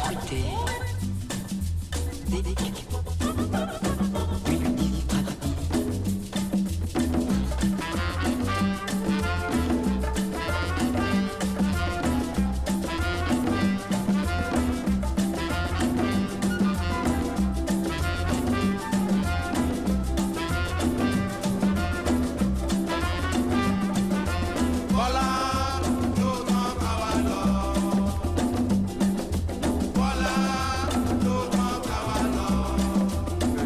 fruité, délicat, ultime paradis.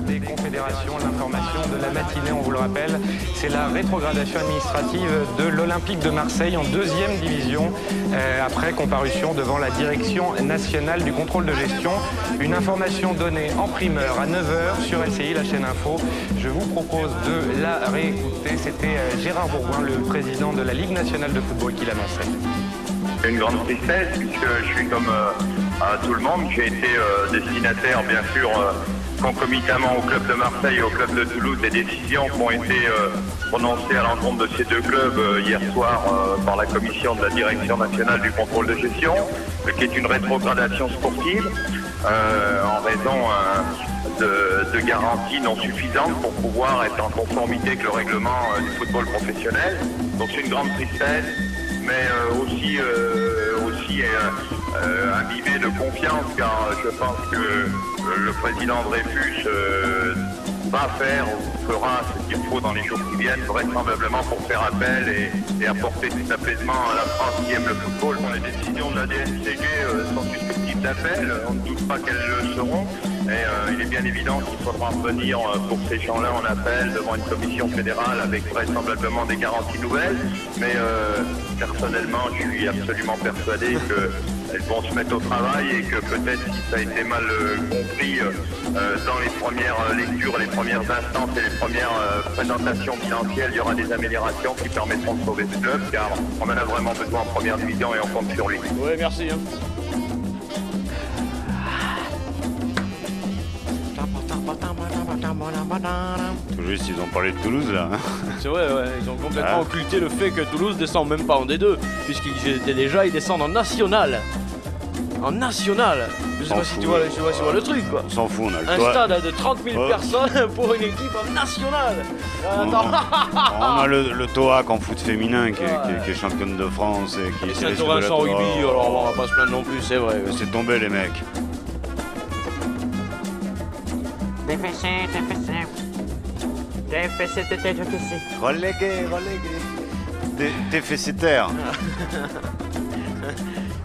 Des confédérations, l'information de la matinée, on vous le rappelle, c'est la rétrogradation administrative de l'Olympique de Marseille en 2e division, après comparution devant la direction nationale du contrôle de gestion. Une information donnée en primeur à 9h sur LCI, la chaîne Info. Je vous propose de la réécouter. C'était Gérard Bourgoin, le président de la Ligue nationale de football, qui l'annonçait. C'est une grande tristesse puisque je suis comme tout le monde. J'ai été destinataire, bien sûr, concomitamment au club de Marseille et au club de Toulouse, des décisions qui ont été prononcées à l'encontre de ces deux clubs hier soir par la commission de la direction nationale du contrôle de gestion, qui est une rétrogradation sportive en raison de garanties non suffisantes pour pouvoir être en conformité avec le règlement du football professionnel. Donc c'est une grande tristesse, mais aussi imbibé de confiance, car je pense que le président Dreyfus va faire ou fera ce qu'il faut dans les jours qui viennent, vraisemblablement pour faire appel et apporter tout apaisement à la France qui aime le football. Les décisions de la DNCG sont susceptibles d'appel, on ne doute pas qu'elles le seront. Et il est bien évident qu'il faudra revenir pour ces gens-là en appel devant une commission fédérale avec vraisemblablement des garanties nouvelles. Mais personnellement, je suis absolument persuadé qu'elles vont se mettre au travail et que peut-être si ça a été mal compris dans les premières lectures, les premières instances et les premières présentations bilancielles, il y aura des améliorations qui permettront de sauver ce club, car on en a vraiment besoin en première division et on compte sur lui. Oui, merci. Tout juste, ils ont parlé de Toulouse là. C'est vrai, ouais, ils ont complètement occulté le fait que Toulouse descend même pas en D2, puisqu'ils étaient déjà, ils descendent en national. En national. Je sais pas si tu vois le truc, quoi. On s'en fout, on a le Un toit. stade de 30 000 personnes pour une équipe en nationale. On a le TOAC en foot féminin qui est championne de France et qui Et est Saint-Ouen sans rugby, alors on va pas se plaindre non plus, c'est vrai. C'est tombé les mecs. TFC. Relégué. TFC terre.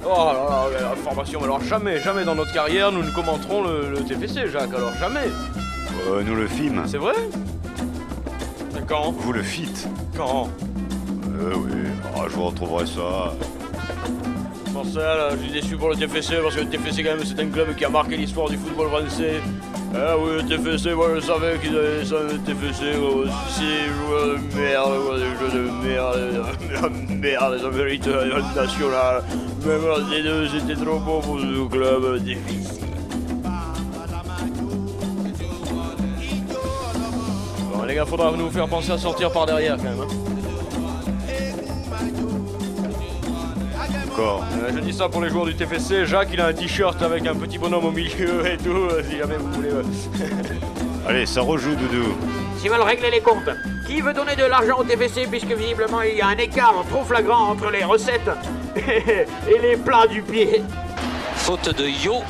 Oh là là, la formation, alors jamais dans notre carrière nous ne commenterons le TFC, Jacques, alors jamais. Nous le fîmes. C'est vrai? Quand? Vous le fîtes. Quand? Oui, je vous retrouverai ça. Marcel, je suis déçu pour le TFC parce que le TFC quand même c'est un club qui a marqué l'histoire du football français. Ah oui, le TFC, moi je savais qu'ils avaient ça, le TFC aussi, joueurs de merde, des jeux de merde, ils ont mérité la nationale. Même les deux, c'était trop beau pour ce club difficile. Bon les gars, faudra nous faire penser à sortir par derrière quand même. Hein. Je dis ça pour les joueurs du TFC. Jacques, il a un t-shirt avec un petit bonhomme au milieu et tout, si jamais vous voulez. Allez, ça rejoue, Doudou. S'ils veulent régler les comptes, qui veut donner de l'argent au TFC puisque visiblement il y a un écart trop flagrant entre les recettes et les plats du pied. Faute de Yo.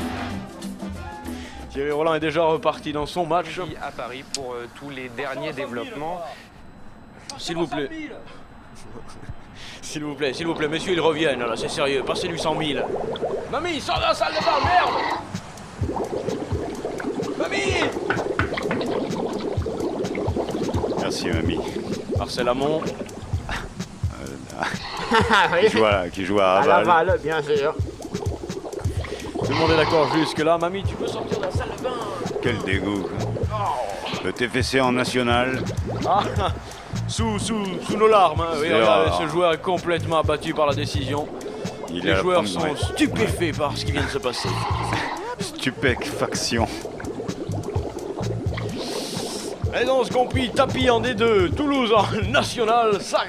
Thierry Roland est déjà reparti dans son match. À Paris pour tous les derniers développements. S'il vous plaît. S'il vous plaît, messieurs, ils reviennent, là, c'est sérieux, passez-lui 100 000. Mamie, sors de la salle de bain, merde! Mamie! Merci, mamie. Marcel Amont. Qui joue à Laval. À Laval, bien sûr. Tout le monde est d'accord jusque-là. Mamie, tu peux sortir de la salle de bain? Quel dégoût. Le TFC en national. Ah, sous nos larmes, hein. Oui, regardez, rare. ce joueur est complètement abattu par la décision. Les joueurs sont stupéfaits par ce qui vient de se passer. Stupéfaction. Et donc, compris, tapis en D2, Toulouse en national, ça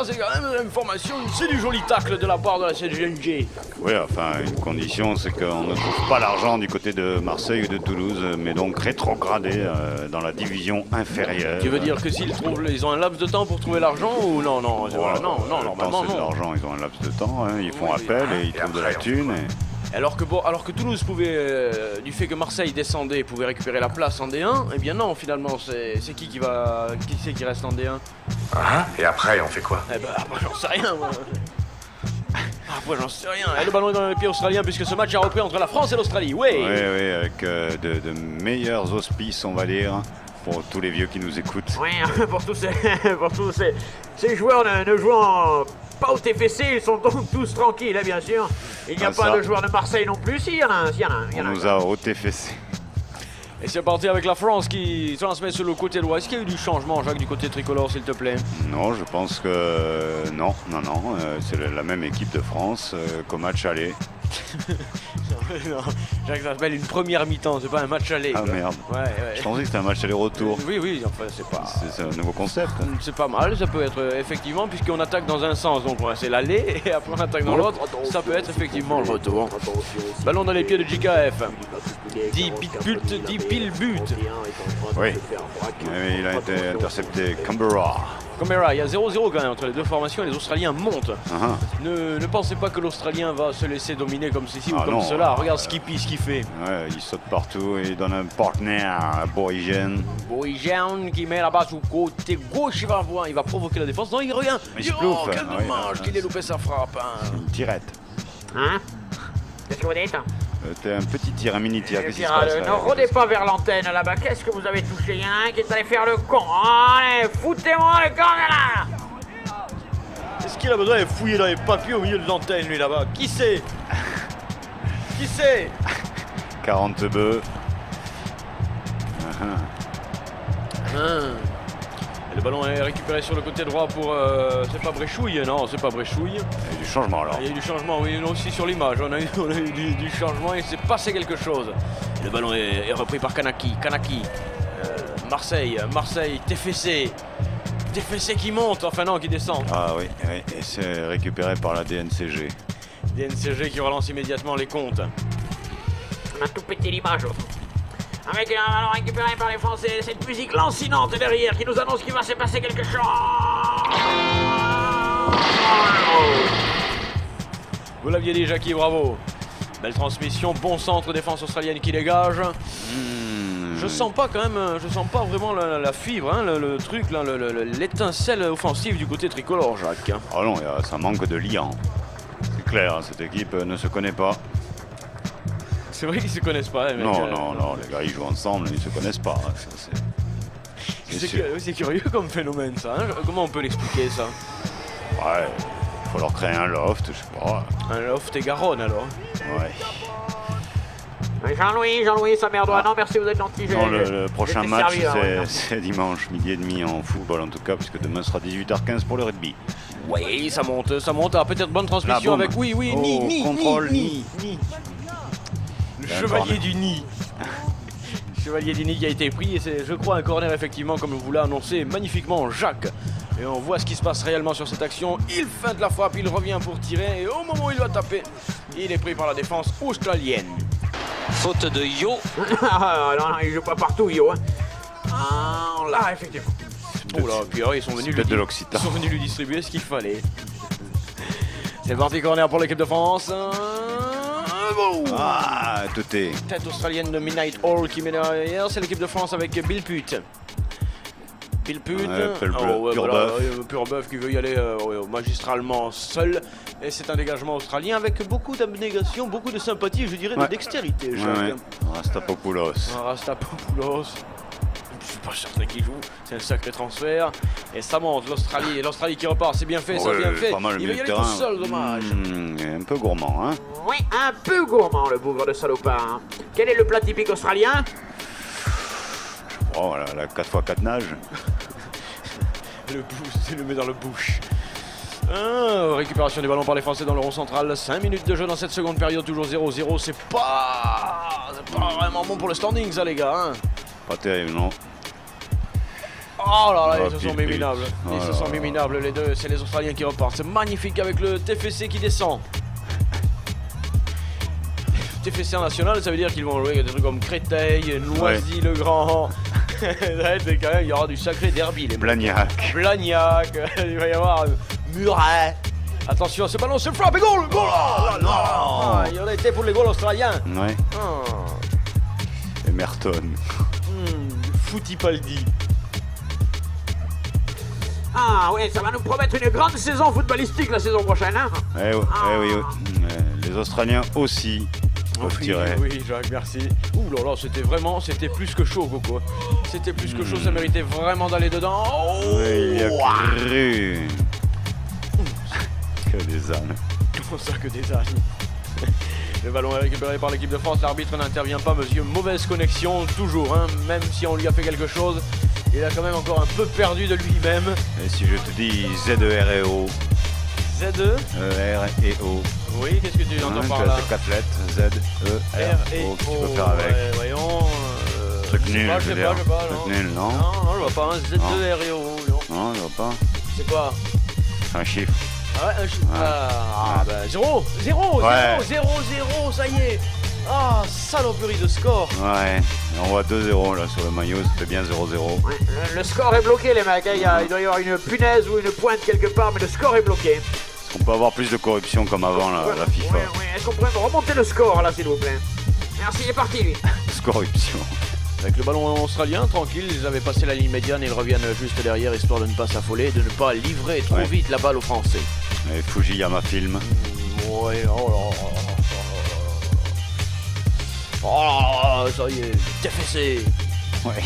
c'est quand même l'information, c'est du joli tacle de la part de la CGNG. Oui, enfin, une condition, c'est qu'on ne trouve pas l'argent du côté de Marseille ou de Toulouse, mais donc rétrogradé dans la division inférieure. Tu veux dire que s'ils trouvent, ils ont un laps de temps pour trouver l'argent ou non, non, normalement c'est de non. l'argent, ils ont un laps de temps, hein, ils font appel et ils trouvent de la thune. Alors que Toulouse pouvait, du fait que Marseille descendait, pouvait récupérer la place en D1, eh bien non, finalement, c'est qui reste en D1? Et après, on fait quoi? Eh ben, après, j'en sais rien, moi. Après, j'en sais rien. Et le ballon est dans les pieds australiens puisque ce match a repris entre la France et l'Australie. Oui, avec de meilleurs auspices, on va dire, pour tous les vieux qui nous écoutent. Oui, pour tous ces joueurs ne jouant pas au TFC, ils sont donc tous tranquilles, hein, bien sûr. Il n'y a pas de joueurs de Marseille non plus, il y en a un. On nous a au TFC. Et c'est parti avec la France qui transmet sur le côté droit. Est-ce qu'il y a eu du changement, Jacques, du côté tricolore, s'il te plaît? Non, je pense que non. C'est la même équipe de France qu'au match aller. Non, Jacques, ça s'appelle une première mi-temps, c'est pas un match aller. Ah quoi. merde. Ouais. Je pensais que c'était un match aller-retour. Oui, enfin, c'est pas... C'est un nouveau concept. C'est pas mal, ça peut être effectivement, puisqu'on attaque dans un sens, donc ouais, c'est l'aller, et après on attaque dans l'autre, ça peut être effectivement le retour. Ballon dans les pieds de JKF. 10 piles but. Oui, mais il a été intercepté. Canberra. Canberra, il y a 0-0 quand même entre les deux formations et les Australiens montent. Ne pensez pas que l'Australien va se laisser dominer comme ceci ou comme non, cela. Regarde Skippy, ce qu'il fait. Ouais, il saute partout et il donne un partenaire aborigène. Boyjan qui met la balle au côté gauche, il va provoquer la défense. Non, il revient. Mais il se plouffe. Quel dommage qu'il ait loupé sa frappe. C'est une tirette. Hein? Qu'est-ce que vous dites? C'était un petit tir, un mini-tir. Qu'est-ce qui se passe là? Ne rôdez pas vers l'antenne là-bas. Qu'est-ce que vous avez touché? Il y en a un qui est allé faire le con. Allez, foutez-moi le camp là! Est-ce qu'il a besoin de fouiller dans les papiers au milieu de l'antenne, lui, là-bas? Qui c'est? 40 bœufs. Et le ballon est récupéré sur le côté droit pour... c'est pas Bréchouille? Non, c'est pas Bréchouille. Il y a eu du changement alors. Il y a eu du changement, oui, nous aussi sur l'image. On a eu du changement et il s'est passé quelque chose. Le ballon est repris par Kanaki. Marseille, TFC. TFC qui monte, enfin non, qui descend. Ah oui, et c'est récupéré par la DNCG. DNCG qui relance immédiatement les comptes. On a tout pété l'image. Avec un ballon récupéré par les Français, cette musique lancinante derrière qui nous annonce qu'il va se passer quelque chose. Vous l'aviez dit, Jackie, bravo. Belle transmission, bon centre, défense australienne qui dégage. Je sens pas quand même, je sens pas vraiment la fibre, hein, le truc, l'étincelle offensive du côté tricolore, Jacques. Oh non, ça manque de liant. C'est clair, cette équipe ne se connaît pas. C'est vrai qu'ils se connaissent pas, les mecs. Non, les gars ils jouent ensemble, ils se connaissent pas. C'est curieux comme phénomène ça, hein. Comment on peut l'expliquer ça? Ouais, il faut leur créer un loft, je sais pas. Un loft et Garonne alors? Ouais. Jean-Louis, sa mère doit. Non, merci, vous êtes gentil. Non, le prochain match, servi, c'est dimanche, 12h30 en football en tout cas, puisque demain sera 18h15 pour le rugby. Oui, ça monte. Ah, peut-être bonne transmission avec. Oui, contrôle, Ni. Le chevalier du nid. Chevalier du nid qui a été pris et c'est, je crois, un corner effectivement, comme vous l'a annoncé magnifiquement Jacques. Et on voit ce qui se passe réellement sur cette action. Il feinte la frappe, il revient pour tirer et au moment où il va taper, il est pris par la défense australienne. Faute de Yo. Non, il joue pas partout, Yo. Là, effectivement. Oh là, puis alors, ils sont venus lui distribuer ce qu'il fallait. C'est parti, corner pour l'équipe de France. Ah, touté. Tête australienne de Midnight Hall qui met derrière. C'est l'équipe de France avec Bill Putt. Pur bœuf qui veut y aller magistralement seul. Et c'est un dégagement australien avec beaucoup d'abnégation, beaucoup de sympathie et je dirais de dextérité. Rastapopoulos. Je suis pas certain qu'il joue, c'est un sacré transfert. Et ça monte, l'Australie qui repart, c'est bien fait, c'est bien fait. Il va y aller tout seul, dommage. Un peu gourmand, hein. Oui, un peu gourmand, le bougre de salopard. Quel est le plat typique australien? Oh, la 4x4 nage. Tu le mets dans le bouche. Récupération du ballon par les Français dans le rond central. 5 minutes de jeu dans cette seconde période, toujours 0-0. C'est pas vraiment bon pour le standing, ça, les gars. Hein. Pas terrible, non. Oh là là, Oh, ils se sont pile, minables. pile. Ils Oh se là sont là. minables, les deux. C'est les Australiens qui repartent. C'est magnifique avec le TFC qui descend. TFC national, ça veut dire qu'ils vont jouer des trucs comme Créteil, Noisy-le-Grand. Quand même, il y aura du sacré derby. Les Blagnac. Blagnac, il va y avoir Muret. Attention, ce ballon se frappe et goal! Goal! Oh, non! Ah, il y en a été pour les goals australiens. Ouais. Ah. Emerton. Foutipaldi. Ah ouais, ça va nous promettre une grande saison footballistique la saison prochaine, hein. Eh oui, oui. Les Australiens aussi peuvent Oui, tirer. oui, Jacques, merci. Ouh là là, c'était plus que chaud, Coco. C'était plus que chaud, ça méritait vraiment d'aller dedans. Oh, Oui, il a ouah. cru. Que des ânes. Comment ça que des ânes? Le ballon est récupéré par l'équipe de France, l'arbitre n'intervient pas, monsieur. Mauvaise connexion, toujours, hein. Même si on lui a fait quelque chose, il a quand même encore un peu perdu de lui-même. Et si je te dis Z-E-R et O, Z2. E-R et O, Oui, qu'est-ce que tu entends hein, par tu là? as ces 4 lettres, Z-E-R et O, que tu O. peux faire avec. Ouais, voyons. Truc je sais nul, pas, je je veux sais dire. pas, je sais pas, Truc non. nul, non? Non, je vois pas, un Z2 R et O. Non. Non, je vois pas. C'est quoi? Un chiffre. Ah ouais, bah 0, 0, Ouais. 0, 0, ça y est. Ah, saloperie de score. Ouais, et on voit 2-0 là sur le maillot, c'était bien 0-0. Ouais, le score est bloqué, les mecs, hein. Il doit y avoir une punaise ou une pointe quelque part, mais le score est bloqué. Est-ce qu'on peut avoir plus de corruption comme avant la FIFA? Ouais, ouais. Est-ce qu'on pourrait me remonter le score là, s'il vous plaît? Merci, il est parti lui. Corruption. Avec le ballon australien, tranquille, ils avaient passé la ligne médiane et ils reviennent juste derrière, histoire de ne pas s'affoler et de ne pas livrer trop Ouais. vite la balle aux Français. Et Fujiyama Film. Ouais, oh là là. Oh, ça y est, TFC, Ouais.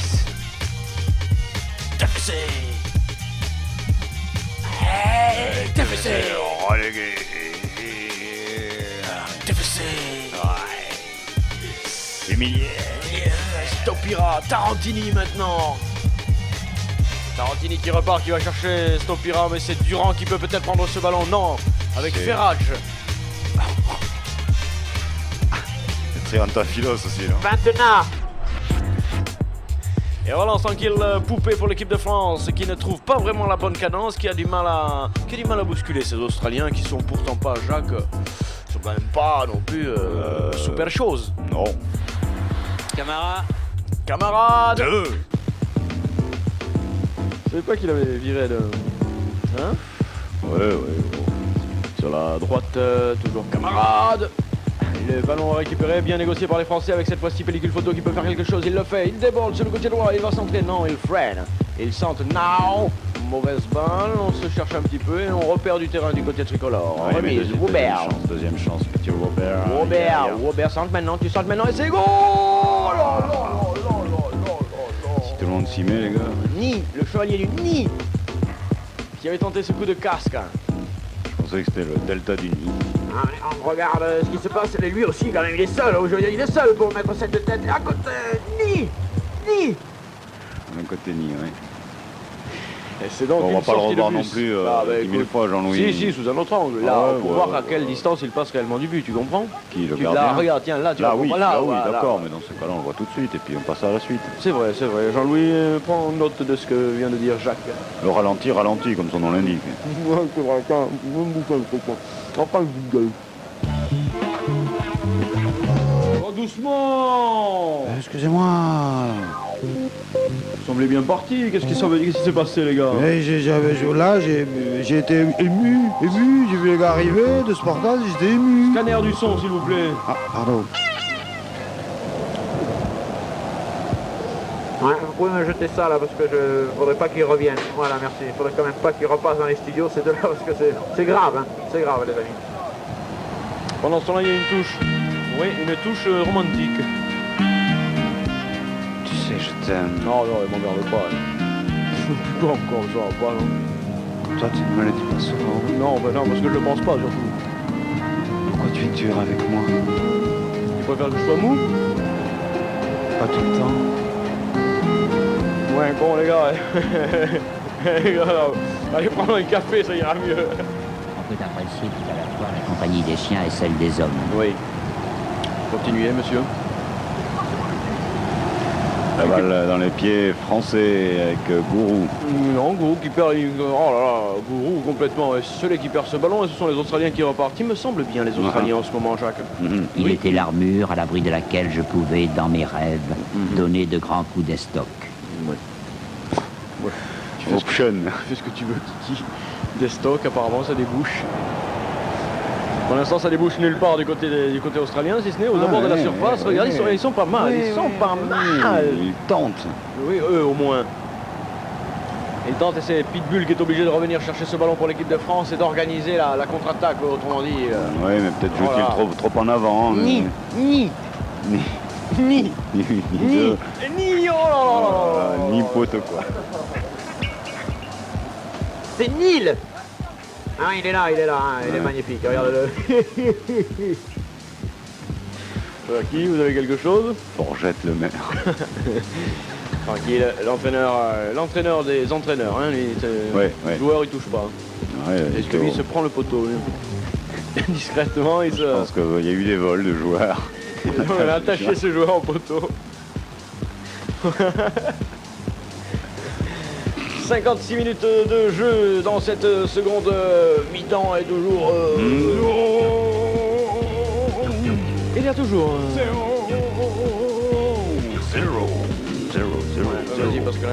TFC. Hey, TFC, Relégué. TFC. Humilié. Stopira, Tarantini maintenant. Tarantini qui repart, qui va chercher Stopira, mais c'est Durand qui peut peut-être prendre ce ballon. Non, avec C'est- Ferrage. C'est Antafilos aussi là. Maintenant. Et relance tranquille, poupée pour l'équipe de France, qui ne trouve pas vraiment la bonne cadence, qui a du mal à bousculer ces Australiens, qui sont pourtant pas, Jacques, sont quand même pas non plus super choses. Non. Camarade. 2. Je savais pas qu'il avait viré de... Hein? Ouais. Sur la droite, toujours camarade. Le ballon récupéré, bien négocié par les Français avec cette fois-ci pellicule photo qui peut faire quelque chose. Il le fait, il déborde sur le côté droit, il va centrer. Non, il freine. Il centre now. Mauvaise balle, on se cherche un petit peu et on repère du terrain du côté tricolore. Remise, Robert. Deuxième chance, petit Robert. Robert centre maintenant, tu centres maintenant et c'est goal. Si tout le monde s'y met, les gars. Ni, le chevalier du Ni, qui avait tenté ce coup de casque. Je pensais que c'était le Delta du Nid. On regarde ce qui se passe, et lui aussi quand même, il est seul, aujourd'hui il est seul pour mettre cette tête à côté. Ni. D'un côté Nid, ouais. Et c'est donc On une va pas le sortie de revoir bus. non plus Ah, 10 000 écoute, fois, Jean-Louis. Si, sous un autre angle. Là, Ouais, pour ouais, voir ouais, à quelle ouais. distance il passe réellement du but, tu comprends? Qui, le Là, gardien? regarde, tiens, là, tu Là, vois, oui, voilà, là, oui, voilà. d'accord, mais dans ce cas-là, on le voit tout de suite, et puis on passe à la suite. C'est vrai. Jean-Louis, prends note de ce que vient de dire Jacques. Le ralenti, comme son nom l'indique. Oh, doucement. Excusez-moi. Vous semblez bien parti. Qu'est-ce qui s'est passé, les gars? J'ai été ému, j'ai vu les gars arriver de ce portage, j'étais ému. Scanner du son, s'il vous plaît. Ah, pardon. Ouais, vous pouvez me jeter ça là parce que je voudrais pas qu'il revienne. Voilà, merci. Il faudrait quand même pas qu'il repasse dans les studios, c'est de là parce que c'est grave, hein. C'est grave, les amis. Pendant ce temps-là, il y a une touche. Oui, une touche romantique. Tu sais, je t'aime. Non, il m'emmerde pas. Pourquoi encore ça va pas, non? Toi, tu ne me le dis pas souvent. Non, parce que je le pense pas, surtout. Pourquoi tu es dur avec moi? Tu préfères que je sois mou? Pas tout le temps. Ouais, bon, les gars. Les gars, allez prendre un café, ça ira mieux. On peut apprécier tout à la fois la compagnie des chiens et celle des hommes. Oui. Continuez, monsieur. La balle dans les pieds français avec Gourou. Non, Gourou qui perd. Oh là là, Gourou complètement. Celui qui perd ce ballon, et ce sont les Australiens qui repartent. Il me semble bien, les Australiens en ce moment, Jacques. Il était l'armure à l'abri de laquelle je pouvais, dans mes rêves, donner de grands coups d'estoc. Option. Fais ce que tu veux, Kiki. Des stocks, apparemment, ça débouche. Pour l'instant, ça débouche nulle part du côté australien, si ce n'est aux abords de la surface. Regarde, ils sont pas mal. Ils sont pas mal. Ils tentent. Oui, eux au moins. Ils tentent et c'est Pitbull qui est obligé de revenir chercher ce ballon pour l'équipe de France et d'organiser la contre-attaque, autrement dit. Oui, mais peut-être joue-t-il trop en avant. Ni. Oh là là. Ni pote quoi. C'est Nil. Ah, il est là, hein. Il est magnifique, regarde-le. Qui, vous avez quelque chose? Forgette le maire. Tranquille, l'entraîneur des entraîneurs, hein, le joueur il touche pas. Est-ce que lui se prend le poteau lui. Discrètement, il se... Je pense qu'il y a eu des vols de joueurs. Il a attaché ce joueur au poteau. 56 minutes de jeu dans cette seconde mi-temps et toujours... Il y a toujours... 0. Vas-y, parce que là...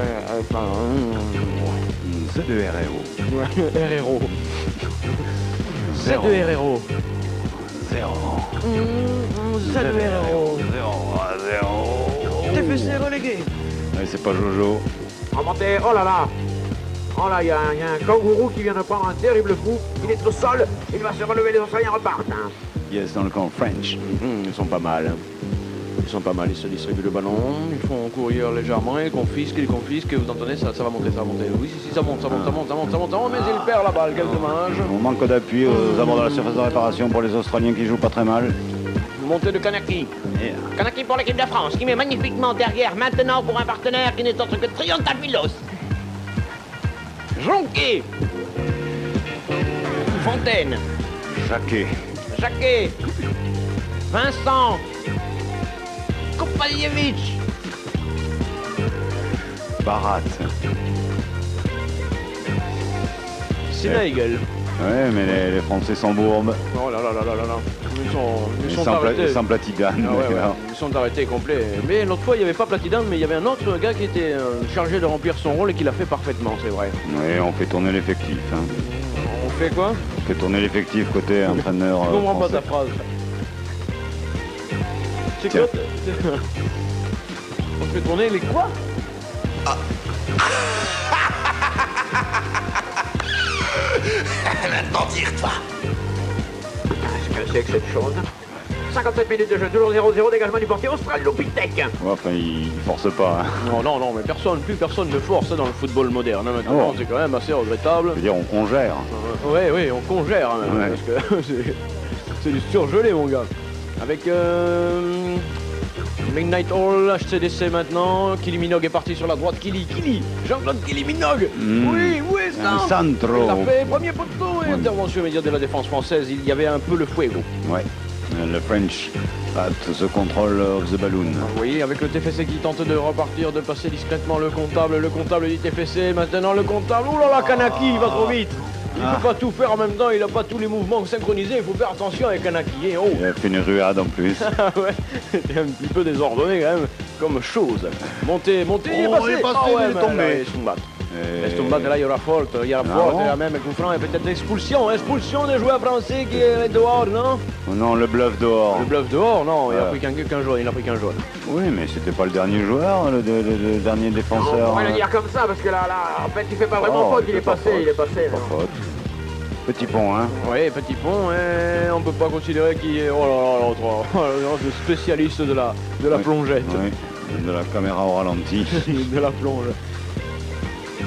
C'est de RRO. RRO. C'est de RRO. 0. C'est de RRO. 0. TFC relégué. C'est pas Jojo. Remontez, oh là là. Oh là, il y a un kangourou qui vient de prendre un terrible coup. Il est au sol, il va se relever, les Australiens repartent. Hein. Yes, dans le camp French. Ils sont pas mal. Ils se distribuent le ballon, ils font courir légèrement, ils confisquent, vous entendez, ça va monter. Oui, si, ça monte, mais il perd la balle, quel dommage. On manque d'appui aux abords de la surface de réparation pour les Australiens qui jouent pas très mal. Montée de Kanaki. Kanaki pour l'équipe de France, qui met magnifiquement derrière, maintenant pour un partenaire qui n'est autre que Triantapilos. Jonquet. Fontaine. Jacquet. Vincent. Kopaljevic. Barat. Sinaïgel. Ouais, mais les Français s'embourbent. Oh là là là là là là. Ils sont arrêtés. Sans Platidane. Ils sont arrêtés complets. Mais l'autre fois, il n'y avait pas Platidane, mais il y avait un autre gars qui était chargé de remplir son rôle et qui l'a fait parfaitement, c'est vrai. Oui, on fait tourner l'effectif. Hein. On fait quoi? On fait tourner l'effectif côté entraîneur. Je comprends pas français. ta phrase. C'est quoi? On fait tourner les quoi? Maintenant, tire-toi. Qu'est-ce que c'est que cette chose? 57 minutes de jeu, toujours 0-0, dégagement du portier australopithèque. Ouais, enfin, il force pas. Hein. Non, mais plus personne ne force dans le football moderne. Hein, maintenant, c'est quand même assez regrettable. Je veux dire, on gère. Oui, on congère, hein, Ouais. parce que c'est du surgelé, mon gars. Avec Midnight Hall, HCDC maintenant. Kylie Minogue est parti sur la droite. Jean-Claude Kylie Minogue. Oui, ça. Sandro. Il a fait premier poteau et intervention immédiate de la défense française. Il y avait un peu le fuego. Ouais. Le French at the control of the balloon. Oui, avec le TFC qui tente de repartir, de passer discrètement le comptable du TFC. Maintenant le comptable. Ouh là là, Kanaki, il va trop vite. Il ne peut pas tout faire en même temps, il n'a pas tous les mouvements synchronisés. Il faut faire attention avec Kanaki. Oh. Il a fait une ruade en plus. Ouais, c'est un petit peu désordonné quand même, comme chose. Montez, il est passé. Il est passé, Ah ouais, il est tombé. Laisse tomber, là il y aura faute, il y a la même coup franc et peut-être expulsion des joueurs français qui est dehors, non? Non, le bluff dehors. Le bluff dehors, non, il a pris qu'un jaune, Oui, mais c'était pas le dernier joueur, le dernier défenseur. On va le dire comme ça, parce que là, en fait, il fait pas vraiment faute, il est passé. Pas faute. Petit pont, hein. Oui, petit pont, et on peut pas considérer qu'il est... Oh là là, le spécialiste de la plongette. Oui, de la caméra au ralenti. De la plonge.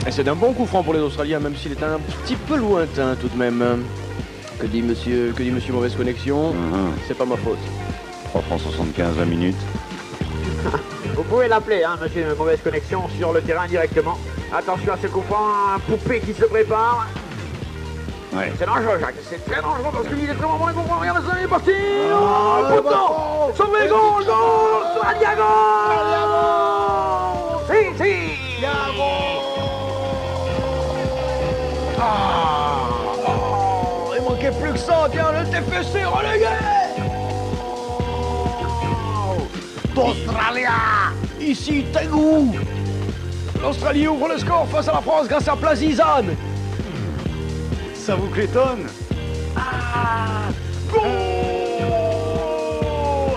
Et c'est d'un bon coup franc pour les Australiens, même s'il est un petit peu lointain tout de même. Que dit monsieur mauvaise connexion? C'est pas ma faute. 3 francs 75 la minute. Vous pouvez l'appeler, hein, monsieur mauvaise connexion, sur le terrain directement. Attention à ce coup franc, un poupée qui se prépare. Ouais. C'est dangereux, Jacques, c'est très dangereux parce qu'il est très bon le coup franc. Regarde ça, il est parti. Oh, le poteau, sauvé, goal, Australia, goal. Si! Il manquait plus que ça, tiens, le TFC relégué. D'Australia. Ici, Tegu. L'Australie ouvre le score face à la France grâce à Plazizane. Ça vous clétonne? Goal.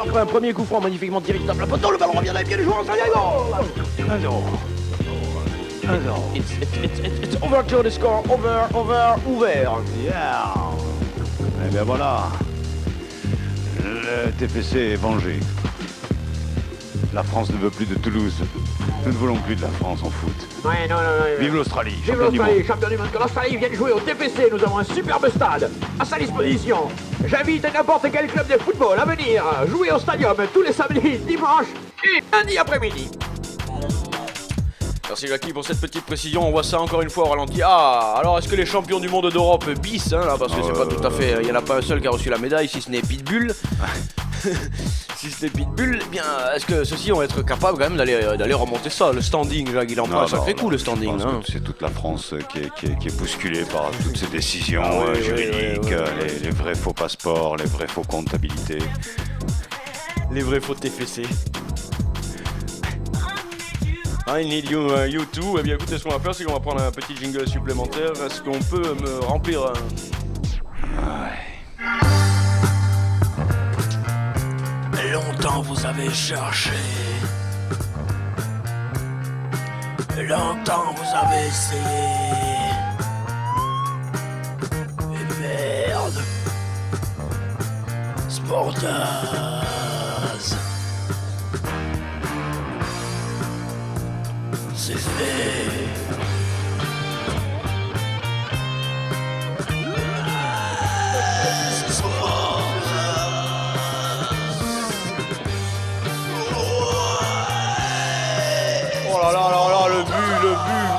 Après un premier coup franc magnifiquement tiré du table poteau, le ballon revient dans les pieds du joueur australien. Goal. 1-0. 1-0. It's overture the score. Ouvert. Yeah. Eh bien voilà. Le TFC est vengé. La France ne veut plus de Toulouse. Nous ne voulons plus de la France en foot. Ouais, non. Vive l'Australie, Vive champion du monde. l'Australie, champion du monde. Que l'Australie vienne jouer au TFC. Nous avons un superbe stade à sa disposition. J'invite n'importe quel club de football à venir jouer au stadium tous les samedis, dimanches et lundi après-midi. Merci Jackie pour cette petite précision, on voit ça encore une fois au ralenti. Ah, alors est-ce que les champions du monde d'Europe bis, hein, là, parce que c'est pas tout à fait, il n'y en a pas un seul qui a reçu la médaille, si ce n'est Pitbull. Si c'était Pitbull, eh bien, est-ce que ceux-ci vont être capables quand même d'aller remonter ça, le standing, Jacques, il en prend un sacré coup le standing. Hein. C'est toute la France qui est bousculée par toutes ces décisions juridiques, les vrais faux passeports, les vrais faux comptabilités. Les vrais faux TFC. I need you, you too. Eh bien écoutez, ce qu'on va faire, c'est qu'on va prendre un petit jingle supplémentaire. Est-ce qu'on peut me remplir Longtemps vous avez cherché. Longtemps vous avez essayé. Et merde. Sportaz. C'est fait. Oh là là là là, le but.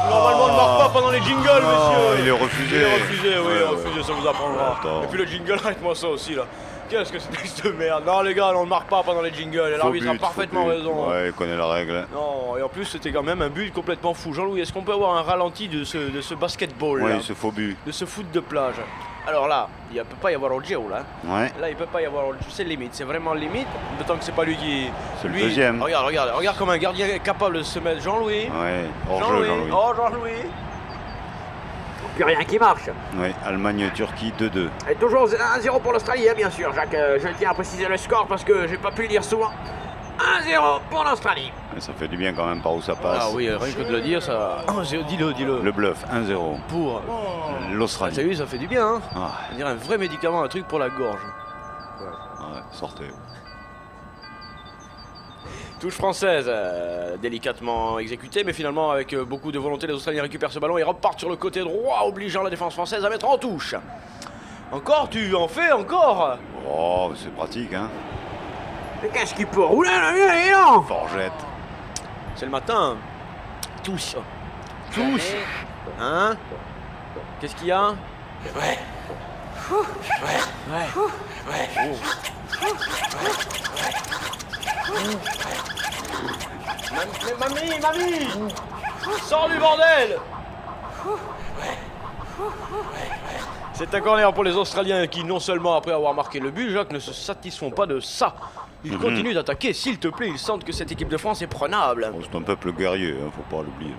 Normalement, on ne marque pas pendant les jingles, messieurs. Il est refusé. Il est refusé, oui, Ouais, refusé, ça vous apprendra. Attends. Et puis le jingle, arrête-moi ça aussi, là. Qu'est-ce que c'est triste de merde. Non, les gars, on ne marque pas pendant les jingles. Et l'arbitre a parfaitement raison. Ouais, il connaît la règle. Non, et en plus, c'était quand même un but complètement fou. Jean-Louis, est-ce qu'on peut avoir un ralenti de ce basketball Oui, là, ce faux but. de ce foot de plage? Alors là, il ne peut pas y avoir Ogiro là. Ouais. Là, il peut pas y avoir. C'est limite, c'est vraiment limite. D'autant que c'est pas lui qui. C'est le lui, deuxième. Regarde comme un gardien est capable de se mettre. Jean-Louis. Ouais, hors-jeu, Jean-Louis. Oh, Jean-Louis. Plus rien qui marche. Ouais, Allemagne-Turquie 2-2. Et toujours 1-0 pour l'Australie, hein, bien sûr, Jacques. Je tiens à préciser le score parce que j'ai pas pu le dire souvent. 1-0 pour l'Australie. Et ça fait du bien quand même par où ça passe. Ah oui, rien que de le dire, ça. Dis-le. Le bluff, 1-0. Pour. L'Australie. T'as vu, ça fait du bien, hein. Ah, On dirait un vrai médicament, un truc pour la gorge. ouais, sortez. Touche française, délicatement exécutée, mais finalement avec beaucoup de volonté, les Australiens récupèrent ce ballon et repartent sur le côté droit, obligeant la défense française à mettre en touche. Encore, tu en fais encore? Oh, c'est pratique, hein. Mais qu'est-ce qu'il peut rouler là, non? Forgette. C'est le matin. Touche. Hein? Qu'est-ce qu'il y a? Ouais. Mais mamie! Sors du bordel! C'est un corner pour les Australiens qui, non seulement après avoir marqué le but, Jacques, ne se satisfont pas de ça. Ils continuent d'attaquer, s'il te plaît, ils sentent que cette équipe de France est prenable. Oh, c'est un peuple guerrier, hein, faut pas l'oublier.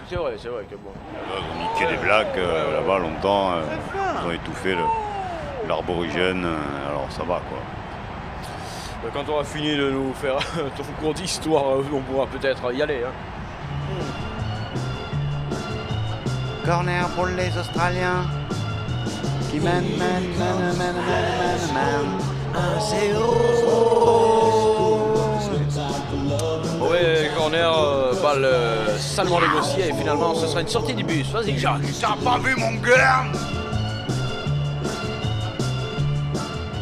C'est vrai que bon. Ils ont niqué des Blacks là-bas longtemps. Ils ont étouffé l'arborigène, alors ça va quoi. Quand on aura fini de nous faire ton cours d'histoire, on pourra peut-être y aller. Hein. Corner pour les Australiens qui mènent 1-0. Ouais, corner, balle salement négociée et finalement ce sera une sortie du bus. Vas-y Jacques. T'as pas vu mon gars?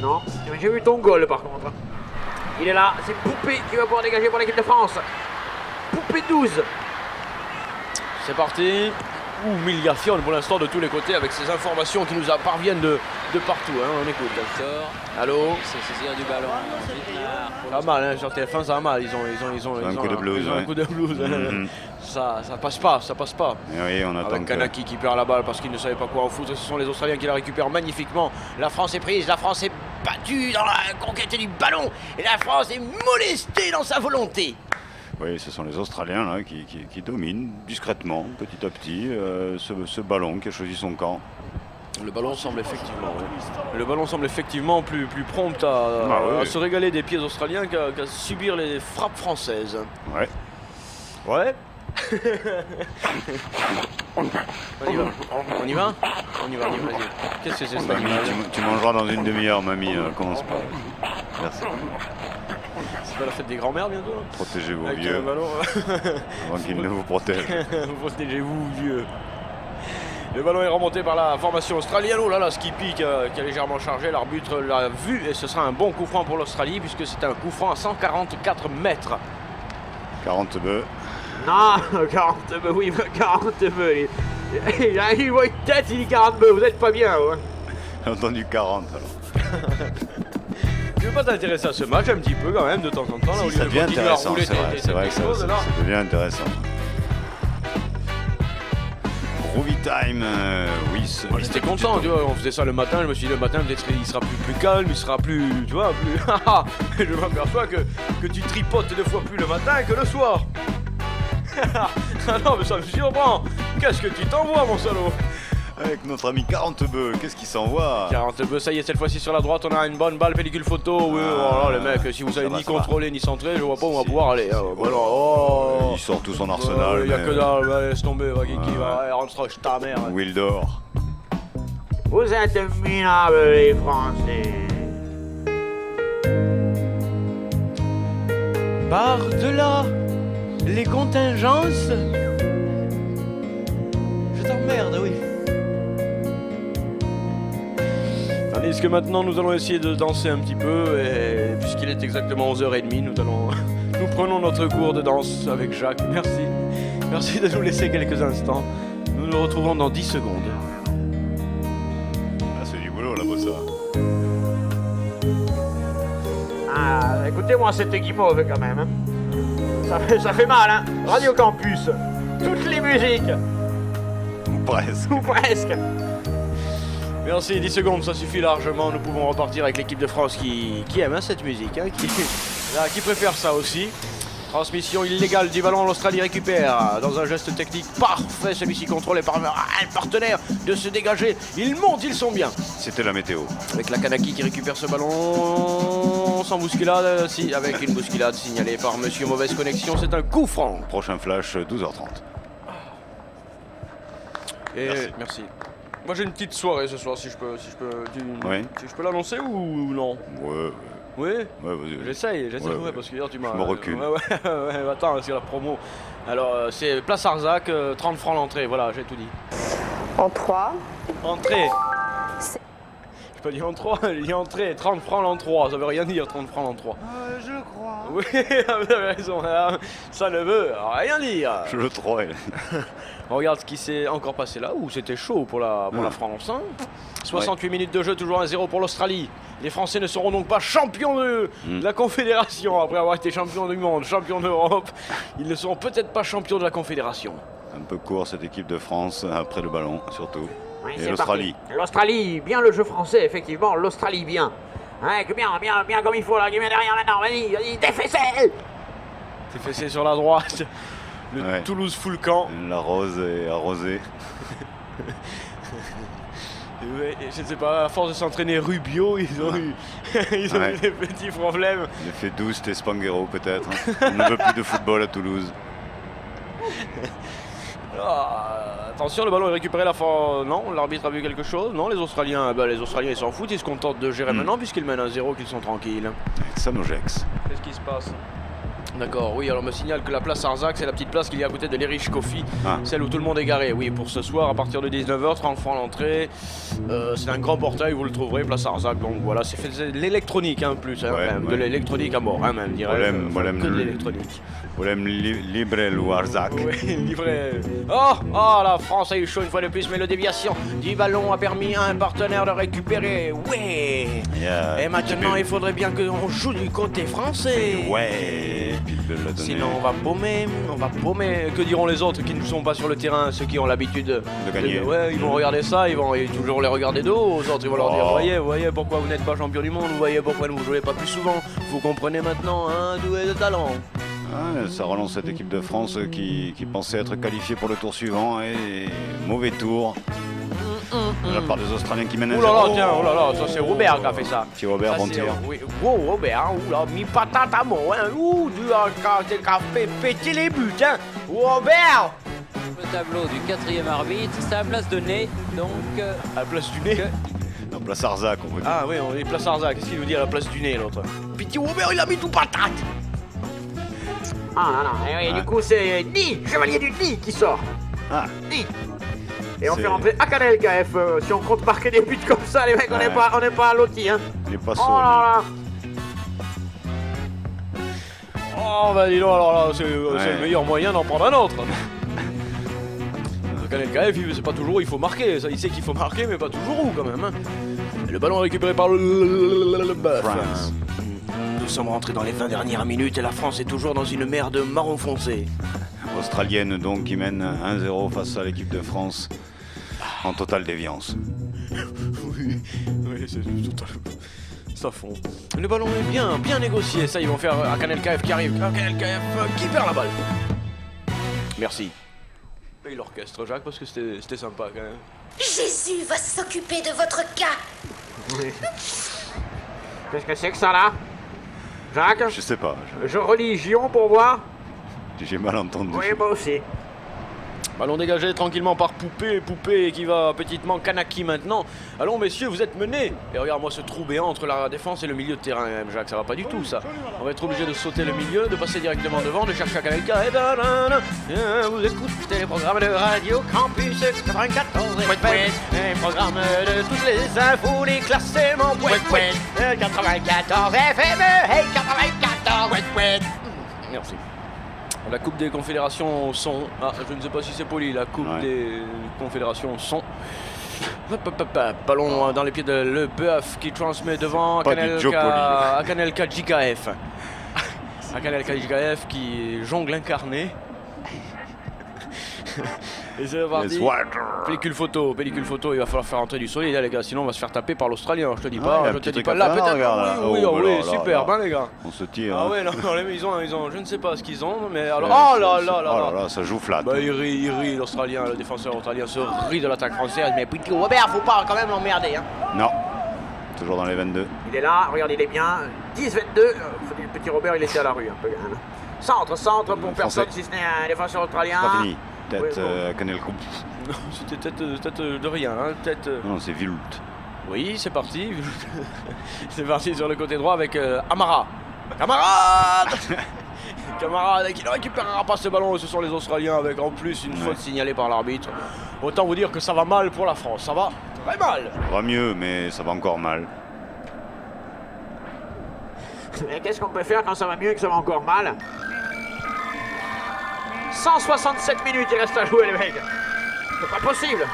Non, j'ai vu ton goal par contre. Il est là, c'est Poupé qui va pouvoir dégager pour l'équipe de France. Poupé 12. C'est parti. Humiliation pour l'instant de tous les côtés avec ces informations qui nous parviennent de de partout, hein, on écoute. Victor. Allô. Se saisir du ballon. Wittmer. Ça va mal, hein, sur TF1 ça va mal, ils ont un coup de blues. un coup de blues. Ça passe pas. Et oui, on attend avec Kanaki qui perd la balle parce qu'il ne savait pas quoi en foutre. Ce sont les Australiens qui la récupèrent magnifiquement. La France est prise, la France est battue dans la conquête du ballon et la France est molestée dans sa volonté. Oui, ce sont les Australiens là, qui dominent discrètement, petit à petit, ce ballon qui a choisi son camp. Le ballon semble effectivement plus prompt à se régaler des pieds australiens qu'à subir les frappes françaises. Ouais. On y va, vas-y. Qu'est-ce que c'est ça? Mamie, tu mangeras dans une demi-heure, mamie, commence pas. Merci. C'est pas la fête des grands-mères bientôt? Protégez vos avec vieux avant qu'ils ne vous protègent. Protégez-vous, vieux. Le ballon est remonté par la formation australienne. Oh là là, Skippy qui a légèrement chargé. L'arbitre l'a vu et ce sera un bon coup franc pour l'Australie puisque c'est un coup franc à 144 mètres. 40 bœufs. Non, 40 bœufs, oui, 40 bœufs. Il voit une tête, il dit 40 bœufs, vous êtes pas bien, ouais. J'ai entendu 40 alors. Tu veux pas t'intéresser à ce match un petit peu quand même de temps en temps là, si, ça devient intéressant, c'est vrai que ça devient intéressant. Groovy Time, oui. Moi j'étais content, tu vois, on faisait ça le matin, je me suis dit le matin peut-être il sera plus calme, il sera plus, tu vois, plus... Je m'aperçois que tu tripotes 2 fois plus le matin que le soir. Ah non mais ça me surprend. Qu'est-ce que tu t'envoies mon salaud? Avec notre ami 40 bœufs, qu'est-ce qu'il s'envoie? 40 bœufs, ça y est, cette fois-ci sur la droite, on a une bonne balle, pellicule photo. Oui, voilà, les mecs, si vous savez ni contrôler ni centrer, je vois pas où on va pouvoir aller. Hein. Il sort tout son arsenal. Il y a que dalle, laisse tomber, va Kiki, va, rentre ta mère. Wildor. Vous êtes minables les Français. Par-delà les contingences. Je t'emmerde, oui. Tandis que maintenant nous allons essayer de danser un petit peu et puisqu'il est exactement 11h30, nous prenons notre cours de danse avec Jacques. Merci de nous laisser quelques instants. Nous nous retrouvons dans 10 secondes. Ah, c'est du boulot la bossa. Ah, écoutez-moi cette guimauve quand même. Hein. Ça fait mal, hein. Radio Campus, toutes les musiques. Ou presque. Merci, 10 secondes, ça suffit largement. Nous pouvons repartir avec l'équipe de France qui aime cette musique, hein, qui préfère ça aussi. Transmission illégale du ballon, l'Australie récupère dans un geste technique parfait. Celui-ci contrôlé par un partenaire de se dégager. Ils montent, ils sont bien. C'était la météo. Avec la Kanaki qui récupère ce ballon sans bousculade, si, avec une bousculade signalée par Monsieur Mauvaise Connexion. C'est un coup franc. Prochain flash, 12h30. Et merci. Moi j'ai une petite soirée ce soir, si je peux l'annoncer ou non? Ouais. Oui. Ouais, vas-y. J'essaye, parce que hier tu m'as... Je me recule. Ouais, attends, c'est la promo. Alors c'est Place Arzac, 30 francs l'entrée, voilà, j'ai tout dit. En 3. Entrée. J'ai pas dit en 3, j'ai dit entrée, 30 francs l'en 3, ça veut rien dire 30 francs l'en 3. Je crois. Oui, vous avez raison, ça ne veut rien dire. Je le crois. On regarde ce qui s'est encore passé là, où c'était chaud pour la France. Hein. 68 minutes de jeu, toujours 1-0 pour l'Australie. Les Français ne seront donc pas champions de la Confédération, après avoir été champions du monde, champions d'Europe. Ils ne seront peut-être pas champions de la Confédération. Un peu court cette équipe de France, après le ballon surtout. Oui, et l'Australie. L'Australie, bien le jeu français, effectivement, l'Australie bien. Hein, bien comme il faut, là, qui vient derrière maintenant, vas-y, TFC. TFC sur la droite. Le Toulouse full camp. La rose est arrosée. Je ne sais pas, à force de s'entraîner Rubio, ils ont eu des petits problèmes. L'effet douce et Spanghero peut-être. On ne veut plus de football à Toulouse. Attention, le ballon est récupéré la fois. Non, l'arbitre a vu quelque chose. Non, les Australiens ils s'en foutent, ils se contentent de gérer maintenant puisqu'ils mènent 1-0, qu'ils sont tranquilles. Sanogex. Qu'est-ce qui se passe? D'accord, oui, alors on me signale que la place Arzac, c'est la petite place qu'il y a à côté de l'Erich Coffee, Ah. celle où tout le monde est garé. Oui, pour ce soir, à partir de 19h, 30 francs l'entrée. C'est un grand portail, vous le trouverez, place Arzac. Donc voilà, c'est fait de l'électronique, hein, en plus. Hein, Ouais, même, ouais. de l'électronique à mort, hein, même, dirais-je. Volem Que de l'électronique. Volem libre le Arzac. Oui, livré. Oh, la France a eu chaud une fois de plus, mais le déviation du ballon a permis à un partenaire de récupérer. Ouais. Et maintenant, il faudrait bien qu'on joue du côté français. Ouais. Sinon, on va paumer. Que diront les autres qui ne sont pas sur le terrain, ceux qui ont l'habitude de gagner. Ouais, ils vont regarder ça, ils vont toujours les regarder de haut. Aux autres, ils vont leur dire voyez pourquoi vous n'êtes pas champion du monde, vous voyez pourquoi vous ne jouez pas plus souvent. Vous comprenez maintenant, un doué de talent. Ah, ça relance cette équipe de France qui pensait être qualifiée pour le tour suivant et mauvais tour. De la part des Australiens qui mènent 1-0. Ouh là là, tiens, oh là là, ça c'est Robert qui a fait ça. Petit Robert, bon tir. Oui, Robert, hein, ouh là, mi patate à mort, hein, ouh, tu as fait péter les buts, hein, Robert. Le tableau du 4e arbitre, c'est à la place de nez, donc... à la place du nez Non, place Arzac, on veut dire. Ah oui, on est place Arzac, qu'est-ce qu'il nous dit à la place du nez, l'autre? Petit Robert, il a mis tout patate. Ah non, et du coup c'est Ni, chevalier du Ni qui sort. Ah. Ni. Et on fait rentrer Akane LKF. Si on compte marquer des buts comme ça, les mecs, on n'est pas lotis, hein. Il est pas Oh là là. Oh bah dis donc, alors là, c'est le meilleur moyen d'en prendre un autre. Akane LKF, c'est pas toujours où il faut marquer, ça, il sait qu'il faut marquer, mais pas toujours où quand même. Hein. Et le ballon récupéré par le bœuf. France. Nous sommes rentrés dans les 20 dernières minutes et la France est toujours dans une mer de marron foncé. Australienne donc qui mène 1-0 face à l'équipe de France en totale déviance. Oui, c'est total. Ça fond. Le ballon est bien négocié. Ça, ils vont faire Akane LKF qui arrive. Akane LKF qui perd la balle. Merci. Paye l'orchestre, Jacques, parce que c'était sympa quand même. Jésus va s'occuper de votre cas. Oui. Qu'est-ce que c'est que ça là, Jacques? Je sais pas. Je religion pour voir. J'ai mal entendu. Oui, moi aussi. Ballon dégagé tranquillement par Poupée qui va petitement Kanaki maintenant. Allons messieurs, vous êtes menés. Et regarde-moi ce trou béant entre la défense et le milieu de terrain, même, Jacques, ça va pas du tout ça. On va être obligé de sauter le milieu, de passer directement devant, de chercher Akane LKF. Vous écoutez les programmes de Radio Campus 94 les programmes de toutes les infos, les classements 94 FM, hey 94 Merci. La Coupe des Confédérations son. Ah, je ne sais pas si c'est poli, la Coupe des Confédérations son. Ballon dans les pieds de Le Bœuf qui transmet devant Akane LK JKF. Akane LK JKF qui jongle incarné. Et c'est parti. Pellicule photo, il va falloir faire entrer du soleil là les gars, sinon on va se faire taper par l'Australien, je te dis pas, je te dis pas là peut-être. Oui, superbe hein les gars. On se tire. Ah ouais, non, ils ont, je ne sais pas ce qu'ils ont, mais alors. Oh là, ça joue flat. Bah il rit l'Australien, le défenseur australien se rit de l'attaque française, mais petit Robert, faut pas quand même l'emmerder hein. Non. Toujours dans les 22. Il est là, regarde, il est bien. 10-22. Le petit Robert, il était à la rue un peu. Hein. Centre pour personne, si ce n'est un défenseur australien. Pas fini. Tête Akane LKF. Non, c'était tête de rien, hein, tête. Non, c'est Vult. Oui, c'est parti. C'est parti sur le côté droit avec Amara. Camarade qui ne récupérera pas ce ballon, ce sont les Australiens avec en plus une faute signalée par l'arbitre. Autant vous dire que ça va mal pour la France, ça va très mal. Ça va mieux, mais ça va encore mal. Mais qu'est-ce qu'on peut faire quand ça va mieux et que ça va encore mal? 167 minutes il reste à jouer les mecs. C'est pas possible.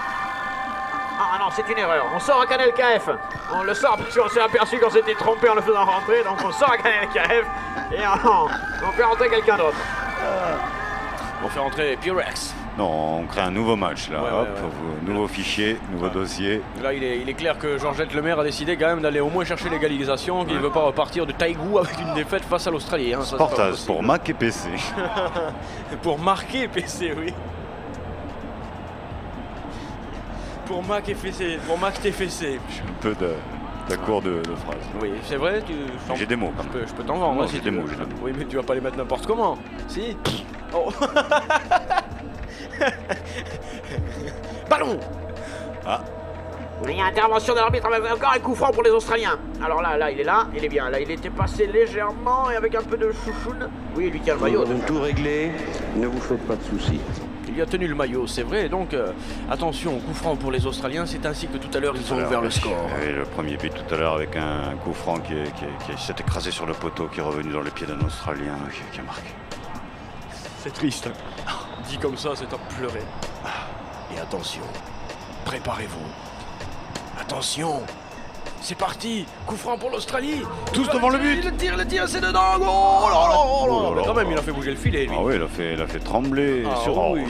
Ah non, c'est une erreur. On sort Akane LKF. On le sort parce qu'on s'est aperçu qu'on s'était trompé en le faisant rentrer. Donc on sort Akane LKF et on fait rentrer quelqu'un d'autre. On fait rentrer Pyrex. Non, on crée un nouveau match là. Nouveau fichier, nouveau dossier. Là, il est clair que Georgette Lemaire a décidé quand même d'aller au moins chercher l'égalisation, qu'il ne veut pas repartir de Taïgou avec une défaite face à l'Australie. Hein, Sportage pour Mac et PC. Pour marquer PC, oui. Pour Mac et PC, pour Mac TFC. J'ai un peu de cours de phrase. Oui, c'est vrai. J'ai des mots. Je peux t'en vendre. J'ai des mots. Oui, mais tu vas pas les mettre n'importe comment. Si. Oh. Ballon. Il y a intervention de l'arbitre, encore un coup franc pour les Australiens. Alors là, il est là, il est bien. Là, il était passé légèrement et avec un peu de chouchoune. Oui, il lui tient le maillot. Nous avons tout réglé, ne vous faites pas de soucis. Il a tenu le maillot, c'est vrai. Donc, attention, coup franc pour les Australiens. C'est ainsi que tout à l'heure, ils ont ouvert le score. Et le premier but tout à l'heure avec un coup franc qui s'est écrasé sur le poteau, qui est revenu dans les pieds d'un Australien qui a marqué. C'est triste. Dit comme ça, c'est à pleurer. Et attention, préparez-vous. Attention, c'est parti. Coup franc pour l'Australie. Tous devant le but. Le tir, c'est dedans. Oh là là là là. Mais quand même, il a fait bouger le filet, lui. Ah oui, il a fait trembler sur oui.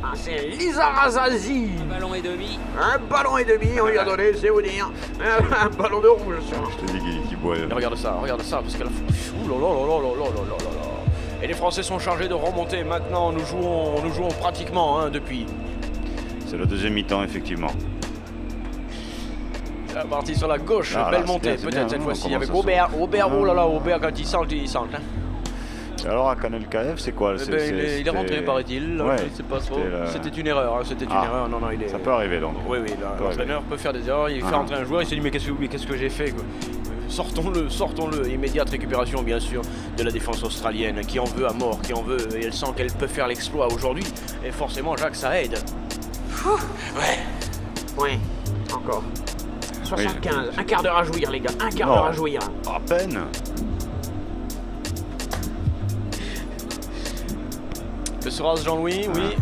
Ah, c'est Lizarazazi. Un ballon et demi. Un ballon et demi, on lui a donné, c'est vous dire. Un ballon de rouge. Je te dis qu'il boit. Regarde ça, parce qu'elle a... Ouh là là là là là là là là. Et les Français sont chargés de remonter. Maintenant, nous jouons pratiquement depuis. C'est la deuxième mi-temps, effectivement. C'est parti sur la gauche, belle montée, peut-être cette fois-ci, avec Aubert. Aubert, oh là là, Aubert, quand il centre. Et alors, à Canal KF, c'est quoi? Il est rentré, paraît-il. Ouais, je ne sais pas trop. C'était une erreur. C'était une erreur. Non, il est... Ça peut arriver, donc. Oui, l'entraîneur peut faire des erreurs. Il fait rentrer un joueur, il se dit, mais qu'est-ce que j'ai fait, quoi. Sortons-le. Immédiate récupération, bien sûr, de la défense australienne, qui en veut à mort, qui en veut, et elle sent qu'elle peut faire l'exploit aujourd'hui. Et forcément, Jacques, ça aide. Oui, encore. 75, un quart d'heure à jouir, les gars, un quart d'heure à jouir. À peine. Le Soraz, Jean-Louis, oui.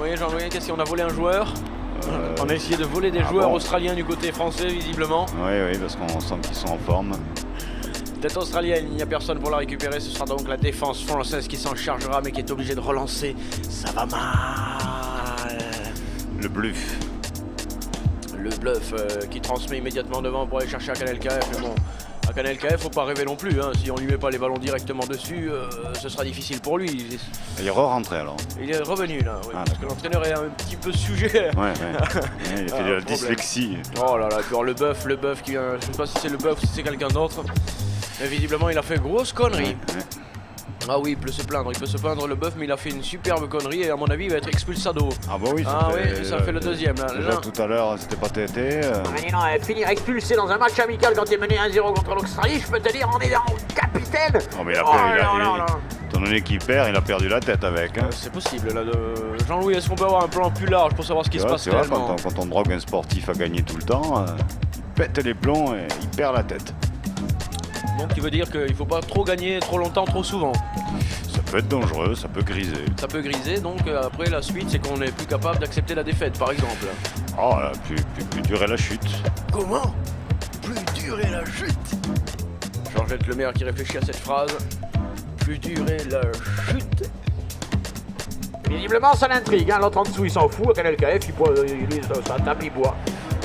Oui, Jean-Louis, qu'est-ce qu'on a volé un joueur? On a essayé de voler des joueurs australiens du côté français, visiblement. Oui, parce qu'on sent qu'ils sont en forme. Tête australienne, il n'y a personne pour la récupérer. Ce sera donc la défense française qui s'en chargera, mais qui est obligée de relancer. Ça va mal. Le bluff. Le bluff qui transmet immédiatement devant pour aller chercher à Canal KF. Mais bon, à Canal KF, faut pas rêver non plus. Si on lui met pas les ballons directement dessus, ce sera difficile pour lui. Il est rentré alors. Il est revenu là, oui, parce que l'entraîneur est un petit peu sujet. Ouais. Il a fait de la dyslexie. Oh là là, alors le bœuf qui vient. Je sais pas si c'est le bœuf ou si c'est quelqu'un d'autre. Mais visiblement, il a fait grosse connerie. Ouais. Ah oui, il peut se plaindre le bœuf, mais il a fait une superbe connerie et à mon avis, il va être expulsado. Ah bah oui, ça fait le deuxième. Déjà tout à l'heure, c'était pas tété. Non, finir expulsé dans un match amical quand il est mené 1-0 contre l'Australie, je peux te dire, on est en capitaine. Oh, mais étant donné qu'il perd, il a perdu la tête avec. C'est possible. Là, Jean-Louis, est-ce qu'on peut avoir un plan plus large pour savoir ce qui se passe réellement? Quand on drogue un sportif à gagner tout le temps, il pète les plombs et il perd la tête. Donc il veut dire qu'il ne faut pas trop gagner trop longtemps, trop souvent. Ça peut être dangereux, ça peut griser. Ça peut griser, donc après la suite, c'est qu'on n'est plus capable d'accepter la défaite, par exemple. Oh là, plus dure est la chute. Comment? Plus dure est la chute? Georgette Lemaire qui réfléchit à cette phrase. Plus dure est la chute. Visiblement, ça l'intrigue. L'autre en dessous, il s'en fout. À Canal KF, ça tape, il boit.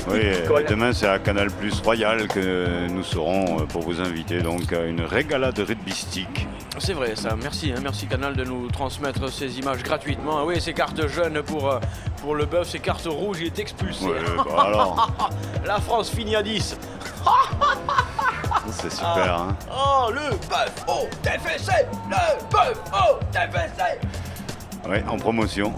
Oui, et demain c'est à Canal Plus Royal que nous serons pour vous inviter donc à une régalade rugbystique. C'est vrai ça, merci Canal de nous transmettre ces images gratuitement. Ah oui, ces cartes jaunes pour le bœuf, ces cartes rouges, il est expulsé. Ouais, bah alors. La France finit à 10. C'est super, Oh, le bœuf au TFC, le bœuf au TFC. Oui, en promotion.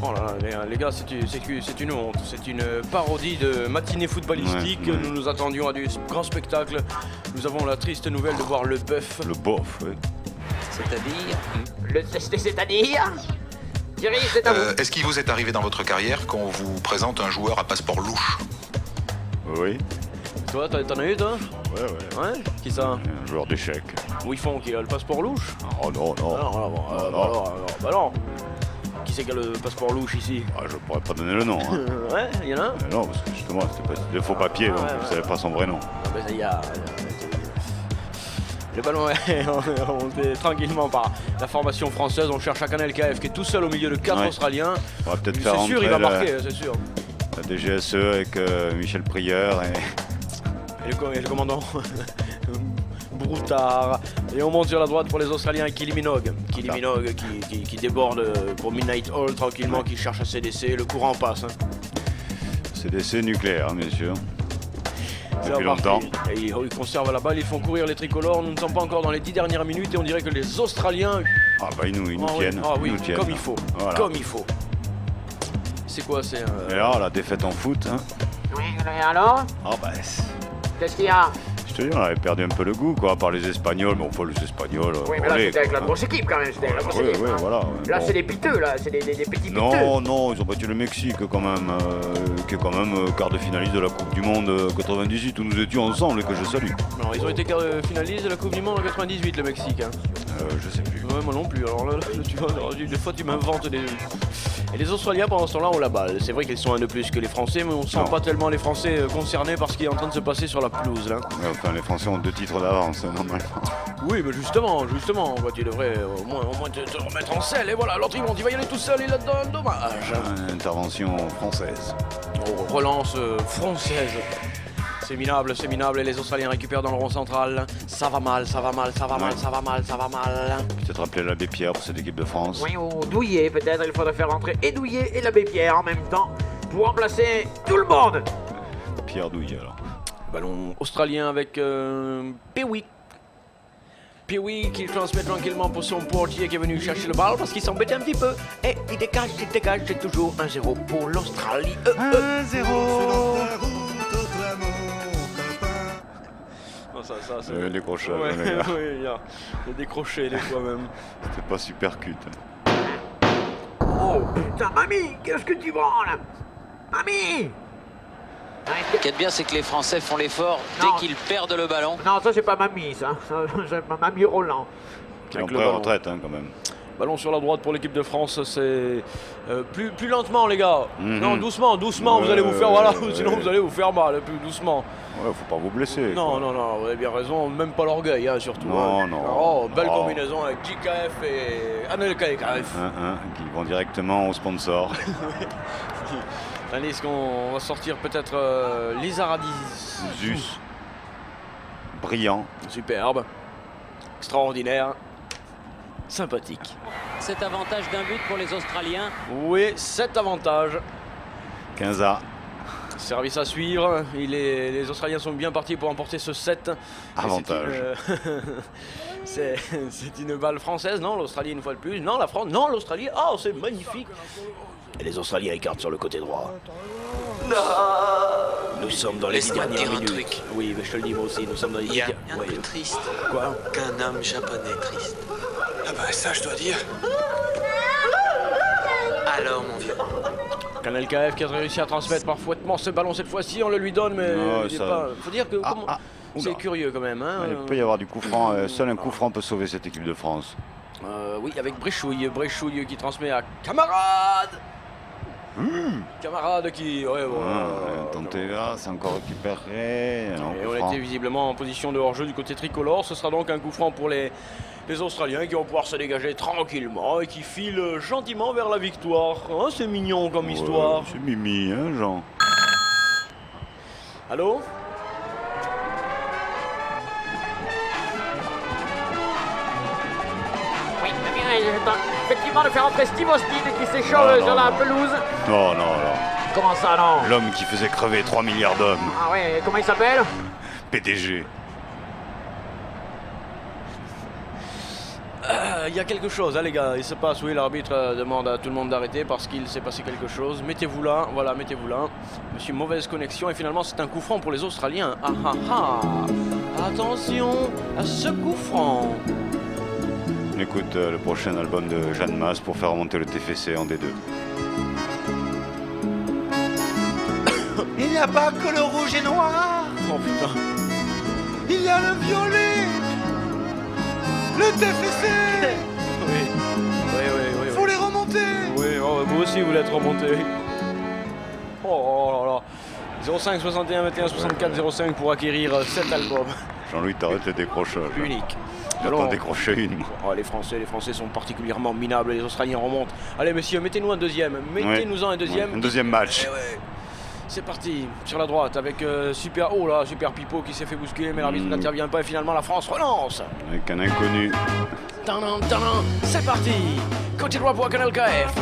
Oh là là, les gars, c'est une honte. C'est une parodie de matinée footballistique. Ouais. Nous nous attendions à du grand spectacle. Nous avons la triste nouvelle de voir le bœuf. Le bof, oui. C'est-à-dire Thierry, c'est à vous. Est-ce qu'il vous est arrivé dans votre carrière qu'on vous présente un joueur à passeport louche? Oui. Toi, t'en as eu, toi? Ouais. Qui ça? Un joueur d'échecs. Où ils font qu'il a le passeport louche? Oh non. Bah non. Qui c'est qui a le passeport louche ici? Je pourrais pas donner le nom. Ouais, il y en a un? Non, parce que justement, c'était des faux papiers, donc je ne savais pas son vrai nom. Ça y a... Le ballon est remonté tranquillement par la formation française. On cherche à Canal KF qui est tout seul au milieu de 4 Australiens. On va peut-être faire c'est sûr, il va marquer, c'est sûr. La DGSE avec Michel Prieur et le commandant Broutard. Et on monte sur la droite pour les Australiens, Kylie Minogue qui déborde pour Midnight Hall tranquillement, qui cherche à CDC. Le courant passe. CDC nucléaire, bien sûr. Depuis parti. longtemps. Et ils conservent la balle, ils font courir les tricolores. Nous ne sommes pas encore dans les 10 dernières minutes et on dirait que les Australiens... Ah bah ils nous tiennent. Ah oui, ils nous tiennent. comme il faut. Voilà. Comme il faut. C'est quoi, c'est Et là, la défaite en foot, hein. Oui, et alors? Ah bah, Qu'est-ce qu'il y a? je te dis, on avait perdu un peu le goût, quoi, par les Espagnols. Mais enfin, les Espagnols. Oui, mais là, c'était avec la grosse équipe quand même. C'était avec la grosse équipe. Oui, hein. voilà. Là, Bon. c'est des piteux, là. C'est des petits piteux. Non, ils ont battu le Mexique quand même, qui est quand même quart de finaliste de la Coupe du Monde 98 où nous étions ensemble et que je salue. Non, ils ont été finalistes de la Coupe du Monde en 98, le Mexique. Hein. Je sais plus. Ouais, moi non plus. Alors là, tu vois, des fois tu m'inventes des. Et les Australiens pendant ce temps-là ont la balle. C'est vrai qu'ils sont un de plus que les Français, mais on sent pas tellement les Français concernés par ce qui est en train de se passer sur la pelouse là. Ouais, enfin, les Français ont 2 titres d'avance, normalement. Oui, mais justement, bah, tu devrais au moins te remettre en selle. Et voilà, l'autre ils vont, il va y aller tout seul, il a dommage. Intervention française. Oh, relance française. C'est minable, et les Australiens récupèrent dans le rond central. Ça va mal. Peut-être appeler l'abbé Pierre pour cette équipe de France. Oui, ou Douillet, peut-être. Il faudrait faire rentrer et Douillet et l'abbé Pierre en même temps pour remplacer tout le monde. Pierre Douillet, alors. Ballon australien avec Pewi. Pewi qui transmet tranquillement pour son portier qui est venu chercher le ballon parce qu'il s'embête un petit peu. Et il dégage, c'est toujours 1-0 pour l'Australie. 1-0. Ça, c'est le décrochage. Ouais, les gars. oui, il y a décroché des fois même. C'était pas super cute. Oh putain, mamie, qu'est-ce que tu branles? Mamie! Ce qui est bien, c'est que les Français font l'effort dès qu'ils perdent le ballon. Non, ça c'est pas mamie, ça. C'est ma mamie Roland. Qui est en pré-retraite, hein, quand même. Ballon sur la droite pour l'équipe de France, c'est plus lentement les gars. Non, doucement, vous allez vous faire sinon vous allez vous faire mal, plus doucement. Ouais, faut pas vous blesser. Non, vous avez bien raison, même pas l'orgueil surtout. Non. Oh, belle combinaison avec JKF et Anelka KF. Qui vont directement au sponsor. Tandis qu'on va sortir peut-être Lizaradi. Zus. Brillant. Superbe. Extraordinaire. Sympathique. 7 avantage d'un but pour les Australiens. Oui, 7 avantages. 15A. Service à suivre. Les Australiens sont bien partis pour emporter ce 7. Avantage. C'est une balle française, non? L'Australie une fois de plus. Non, la France. Non, l'Australie. Oh, c'est magnifique. Et les Australiens écartent sur le côté droit. Non. Nous sommes dans les 10 dernières minutes. Oui, mais je te le dis moi aussi, nous sommes dans les 10 dernières minutes. Il y a un peu triste. Quoi? Qu'un homme japonais triste. Ah bah ça je dois dire. Alors mon vieux. Canal KF qui a réussi à transmettre parfaitement ce ballon cette fois-ci, on le lui donne, mais il est pas... Faut dire que c'est curieux quand même. Hein. Il peut y avoir du coup franc, seul un coup franc peut sauver cette équipe de France. Oui, avec Bréchouille qui transmet à Camarade. Camarade qui... Tontega, c'est encore récupéré. Et on était visiblement en position de hors-jeu du côté tricolore. Ce sera donc un coup franc pour les Australiens qui vont pouvoir se dégager tranquillement et qui filent gentiment vers la victoire. Hein, c'est mignon comme histoire. C'est mimi, hein, Jean. Allô? Oui, effectivement de faire entrer Steve Austin qui s'échauffe sur la pelouse. Non. Comment ça, non? L'homme qui faisait crever 3 milliards d'hommes. Ah ouais, comment il s'appelle? PDG. Il y a quelque chose, hein, les gars. Il se passe, oui, l'arbitre demande à tout le monde d'arrêter parce qu'il s'est passé quelque chose. Mettez-vous là, voilà, mettez-vous là. Monsieur, mauvaise connexion et finalement c'est un coup franc pour les Australiens. Attention à ce coup franc. On écoute le prochain album de Jeanne Masse pour faire remonter le TFC en D2. Il n'y a pas que le rouge et noir. Oh putain. Il y a le violet. Le TFC. Oui. Faut les remonter. Oui, vous aussi vous l'êtes remonté. Oh là là. 05 61 21 64 05 pour acquérir cet album. Jean-Louis, t'arrêtes le décrochage. Unique. J'attends décrocher une. Oh, les Français sont particulièrement minables, les Australiens remontent. Allez messieurs, mettez-nous un deuxième. Mettez-nous un deuxième. Un deuxième match. C'est parti, sur la droite avec Super Pipo qui s'est fait bousculer, mais l'arbitre n'intervient pas et finalement la France relance. Avec un inconnu. C'est parti. Côté droit pour Canal KF.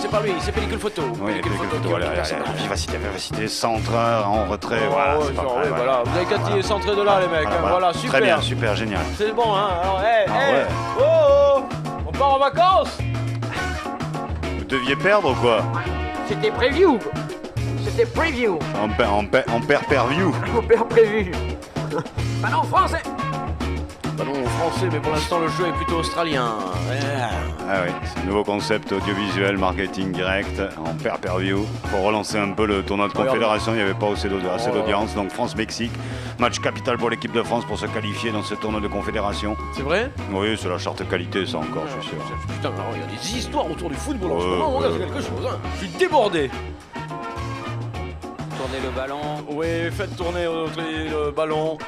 C'est pas lui, c'est pellicule photo. Oui, pellicule photo. Allez, vivacité, centre, en retrait. Voilà, voilà. Vous avez qu'à tirer centré de là, les mecs. Voilà, super. Très bien, super, génial. C'est bon, hein. Alors, ouais. On part en vacances. Vous deviez perdre ou quoi? C'était preview. C'était preview. On perd per view. On perd prévu. Ballon français. Ballon français, mais pour l'instant le jeu est plutôt australien. Ah oui, c'est un nouveau concept audiovisuel, marketing direct, en pay-per-view. Pour relancer un peu le tournoi de confédération, il n'y avait pas assez d'audience. Donc France-Mexique, match capital pour l'équipe de France pour se qualifier dans ce tournoi de confédération. C'est vrai? Oui, c'est la charte qualité, ça encore, je suis sûr. Putain, il y a des histoires autour du football en ce moment, c'est quelque chose. Hein. Je suis débordé. Tournez le ballon. Oui, faites tourner le ballon.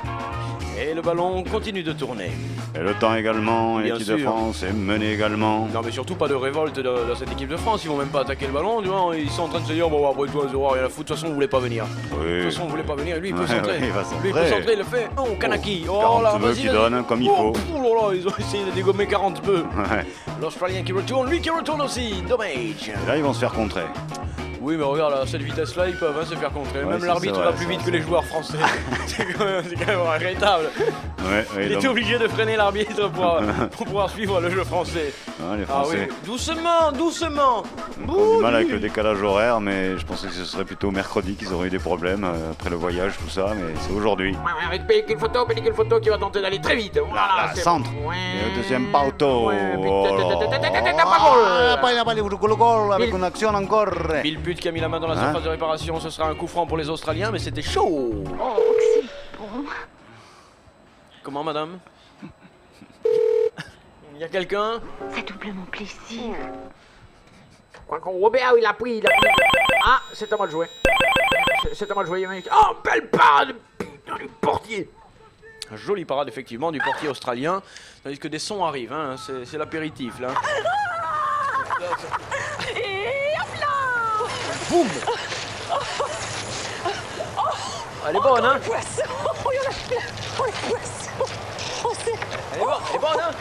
Et le ballon continue de tourner. Et le temps également, l'équipe de France est menée également. Non mais surtout pas de révolte de cette équipe de France, ils vont même pas attaquer le ballon, tu vois, ils sont en train de se dire bon après toi Zoro, rien à foutre, de toute façon vous voulez pas venir. Oui. De toute façon vous voulez pas venir, lui il peut centrer. Il va centrer. Lui il peut centrer, il le fait. Oh Kanaki, oh là, vas-y. Qui donne comme il faut. Oh là là, ils ont essayé de dégommer 40 bœufs. Ouais. L'Australien qui retourne, lui qui retourne aussi, dommage. Et là ils vont se faire contrer. Oui, mais regarde, à cette vitesse-là, ils peuvent se faire contrer. Même l'arbitre va plus vite que les joueurs français. C'est quand même regrettable. Il était obligé de freiner l'arbitre pour pouvoir suivre le jeu français. Ah, les Français. Oui. Doucement, doucement. On a du mal avec le décalage horaire, mais je pensais que ce serait plutôt mercredi qu'ils auraient eu des problèmes après le voyage, tout ça, mais c'est aujourd'hui. Avec pellicule photo qui va tenter d'aller très vite. Voilà, centre. Et le deuxième pauto. Avec une action encore. Bilbut qui a mis la main dans la surface de réparation, ce sera un coup franc pour les Australiens, mais c'était chaud. Oh, c'est bon. Comment, madame? Il y a quelqu'un? C'est doublement plaisir. Quoi qu'on Robert, il a pris. Ah, c'est à moi de jouer. C'est à moi de jouer, mec. Oh, belle parade, putain, du portier. Jolie parade, effectivement, du portier australien. Tandis que des sons arrivent, hein. C'est l'apéritif, là. Et hop là! Boum! Elle est bonne, hein? Le poisson! Oh, il y en a plein! Oh, le poisson! Oh, elle est bonne, hein?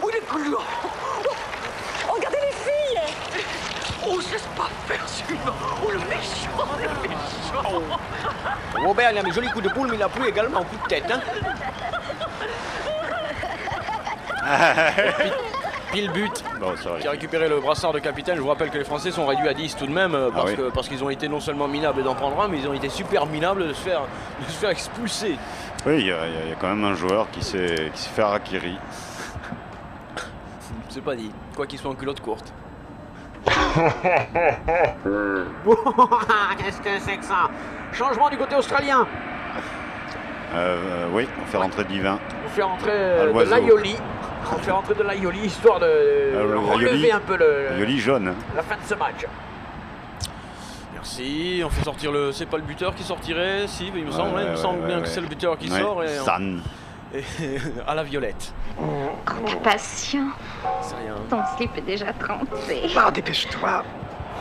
Oh, il est cool! Oh, regardez les filles! Oh, je laisse pas faire celui-là! Oh, le méchant! Robert, il a mis un joli coup de boule, mais il a pris également un coup de tête, hein? Pile but, qui a récupéré le brassard de capitaine. Je vous rappelle que les Français sont réduits à 10 tout de même, parce qu'ils ont été non seulement minables d'en prendre un, mais ils ont été super minables de se faire expulser. Oui, il y a quand même un joueur qui s'est fait harakiri. C'est pas dit, quoi qu'il soit en culotte courte. Qu'est-ce que c'est que ça? Changement du côté australien. Oui, on fait rentrer Divin. On fait rentrer de l'Aioli. On fait rentrer de l'Aioli, histoire de relever un peu l'Aioli jaune. La fin de ce match. Merci, on fait sortir le... C'est pas le buteur qui sortirait? Si, il me semble bien que c'est le buteur qui sort. Et San. Et à la violette. Oh, t'es patient. C'est rien. Ton slip est déjà trempé. Ah, dépêche-toi.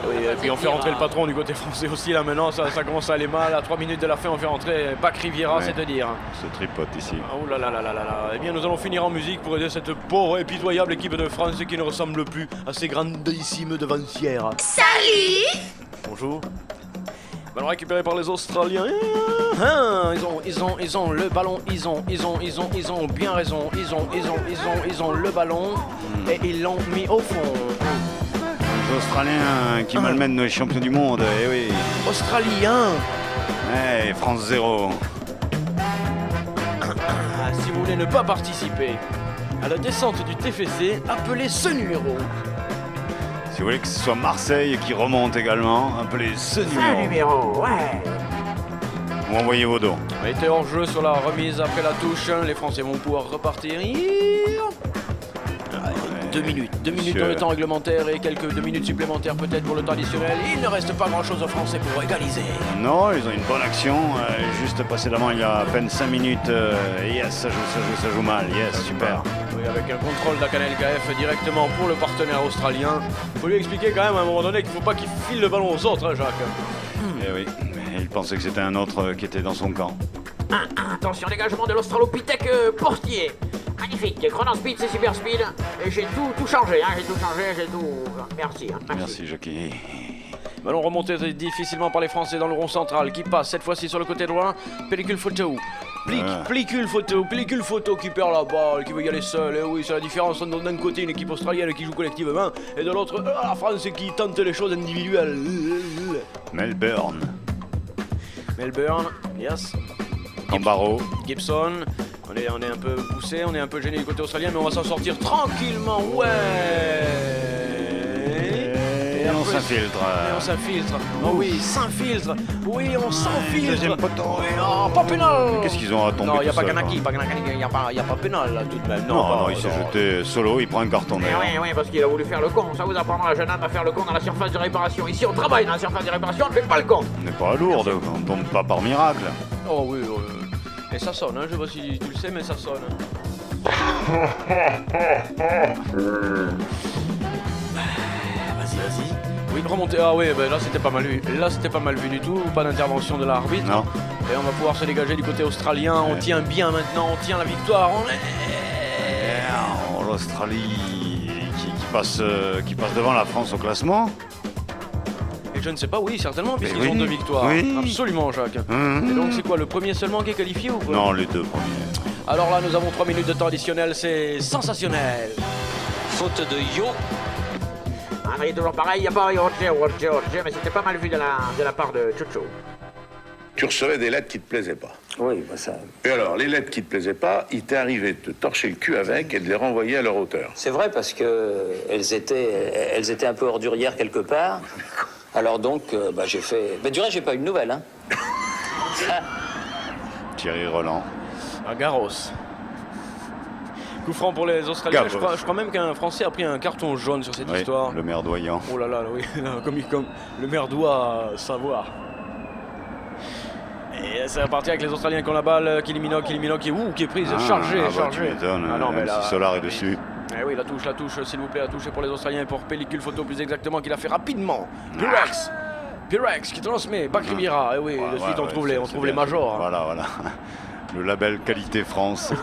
Oui, et puis on fait rentrer le patron du côté français aussi, là maintenant, ça commence à aller mal. À 3 minutes de la fin, on fait rentrer Pac Riviera, c'est de dire. Ce tripote ici. Oh là là là là là là. Eh bien, nous allons finir en musique pour aider cette pauvre et pitoyable équipe de France qui ne ressemble plus à ces grandissimes devancières. Salut! Bonjour. Ballon récupéré par les Australiens. Ils ont le ballon, ils ont bien raison. Ils ont le ballon et ils l'ont mis au fond. Les Australiens qui malmènent les champions du monde, eh oui. Australiens. Eh, France 0. Si vous voulez ne pas participer à la descente du TFC, appelez ce numéro. Si vous voulez que ce soit Marseille qui remonte également, appelez ce numéro. Ouais. Ou envoyez vos dons. On était hors jeu sur la remise après la touche. Les Français vont pouvoir repartir. 2 minutes dans le temps réglementaire et quelques 2 minutes supplémentaires peut-être pour le temps additionnel. Il ne reste pas grand-chose aux Français pour égaliser. Non, ils ont une bonne action. Juste précédemment, il y a à peine 5 minutes. Yes, ça joue mal. Yes, super. Oui, avec un contrôle d'Akan LKF directement pour le partenaire australien. Il faut lui expliquer quand même à un moment donné qu'il ne faut pas qu'il file le ballon aux autres, hein, Jacques. Eh oui, il pensait que c'était un autre qui était dans son camp. Attention, dégagement de l'Australopithèque portier. Magnifique, chrono speed, c'est super speed. Et j'ai tout changé, hein, j'ai tout. Merci. Merci, Jackie. Ballon remonté difficilement par les Français dans le rond central qui passe cette fois-ci sur le côté droit. Pellicule photo. Pellicule photo qui perd la balle, qui veut y aller seul. Et oui, c'est la différence entre d'un côté une équipe australienne qui joue collectivement et de l'autre la France qui tente les choses individuelles. Melbourne, yes. Cambaro. Gibson. On est un peu poussé, on est un peu gêné du côté australien, mais on va s'en sortir tranquillement. Ouais. Et on s'infiltre. Oh oui, s'infiltre. Oui, on s'infiltre. Deuxième poteau. Oui, oh, pas pénal. Qu'est-ce qu'ils ont à tomber? Non, il n'y a pas seul, Kanaki, il n'y a pas pénal là tout de même. Non, il s'est jeté solo, il prend un carton d'ailleurs. Oui, parce qu'il a voulu faire le con. Ça vous apprendra, jeune homme, à faire le con dans la surface de réparation. Ici, on travaille dans la surface de réparation, on ne fait pas le con. On n'est pas à Lourdes, on tombe pas par miracle. Oh oui, et ça sonne, hein, je sais pas si tu le sais, mais ça sonne. Vas-y. Oui, remonter. Ah oui, ben là c'était pas mal vu. Là c'était pas mal vu du tout, pas d'intervention de l'arbitre. Non. Et on va pouvoir se dégager du côté australien. On tient bien maintenant, on tient la victoire. L'Australie qui passe devant la France au classement. Et je ne sais pas, oui, certainement, puisqu'ils oui, ont 2 victoires. oui. Absolument, Jacques. Et donc c'est quoi, le premier seulement qui est qualifié ou quoi? Non, les 2 premiers. Alors là, nous avons 3 minutes de temps additionnel, c'est sensationnel. Faute de Yo. Il est toujours pareil, il n'y a pas Roger, mais c'était pas mal vu de la part de Chucho. Tu recevais des lettres qui te plaisaient pas. Oui, bah ça. Et alors, les lettres qui te plaisaient pas, il t'est arrivé de te torcher le cul avec et de les renvoyer à leur auteur. C'est vrai parce que elles étaient un peu ordurières quelque part. Alors donc, j'ai fait. Mais du reste, j'ai pas eu de nouvelles, hein. Thierry Roland. À Garros. Coup franc pour les Australiens. Je crois même qu'un Français a pris un carton jaune sur cette histoire. Le merdoyant. Oh là là, oui, comme le maire doit savoir. Et c'est reparti avec les Australiens qui ont la balle, Kilimino qui est prise, chargée. Tu m'étonnes, même si Solar est dessus. Eh oui, la touche, s'il vous plaît, la touche pour les Australiens et pour pellicule photo plus exactement, qu'il a fait rapidement. Pirex qui transmet, Bakriviera. Eh oui, de suite on trouve les majors. Voilà. Le label Qualité France.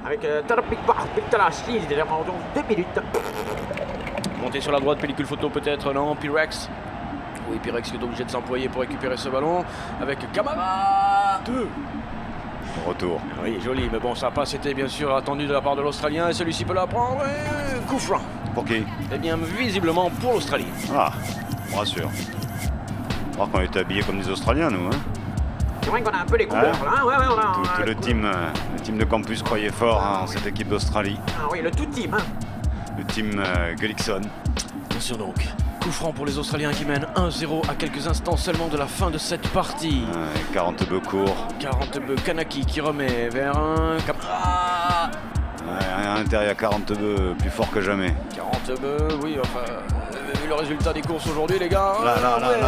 Avec Tarapik-Bar-Pictalas, il est dans 2 minutes. Monté sur la droite, pellicule photo peut-être, non, Pirex. Oui, Pirex qui est obligé de s'employer pour récupérer ce ballon. Avec Kamara 2. Retour. Oui, joli, mais bon, ça passe, c'était bien sûr attendu de la part de l'Australien. Et celui-ci peut la prendre. Coup franc. Pour qui? Eh bien, visiblement pour l'Australie. Ah, on me rassure. On croit qu'on est habillés comme des Australiens, nous, hein. C'est vrai qu'on a un peu les couleurs, là. Ouais, on a... Tout le team de campus croyait fort en cette équipe d'Australie. Ah oui, le tout team, hein. Le team Gullickson. Attention donc. Coup franc pour les Australiens qui mènent 1-0 à quelques instants seulement de la fin de cette partie. 40 bœufs courts. 40 bœufs, Kanaki qui remet vers un... À l'intérieur, 40 bœufs, plus fort que jamais. 40 bœufs, oui, enfin... vu le résultat des courses aujourd'hui, les gars. Là,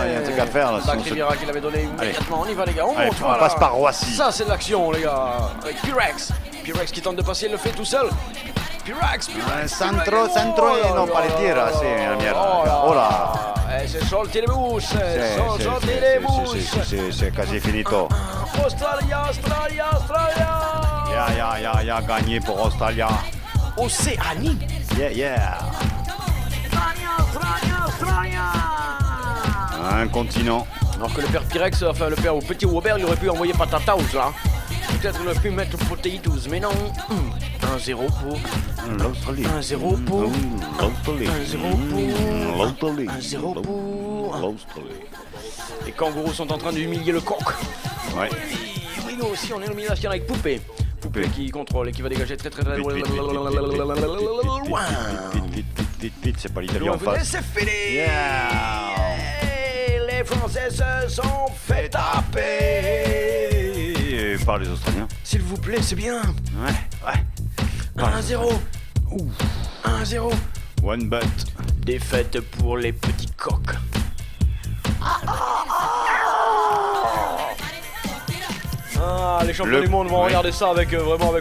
il y a un truc à faire. Là, Bakriviera qui l'avait donné immédiatement. On y va, les gars. On monte, on passe par Roissy. Ça, c'est de l'action, les gars. Avec Pirex qui tente de passer, il le fait tout seul. Pirex. Centro, e non palettiera, sì, la mierda. Oh là. C'est sorti les bouches. C'est quasi finito. Australia. Ya, gagné pour Australia. Océanie. Yeah. Australia. Un continent. Alors que le père Pirex, enfin le père au petit Robert, il aurait pu envoyer Patataus là. Peut-être il aurait pu mettre Potatoes, mais non. 1-0 pour l'Australie. 1-0 pour l'Australie. 1-0 pour l'Australie. Les kangourous sont en train d'humilier le coq. Ouais. Oui, nous aussi on est en élimination avec Poupée. Poupée qui contrôle et qui va dégager très loin. Vite, c'est pas l'Italie en face. C'est fini. Les Français se sont fait taper. Par les Australiens. S'il vous plaît, c'est bien. Ouais. 1-0. 1-0. One but. Défaite pour les petits coqs. Les champions du monde vont regarder ça avec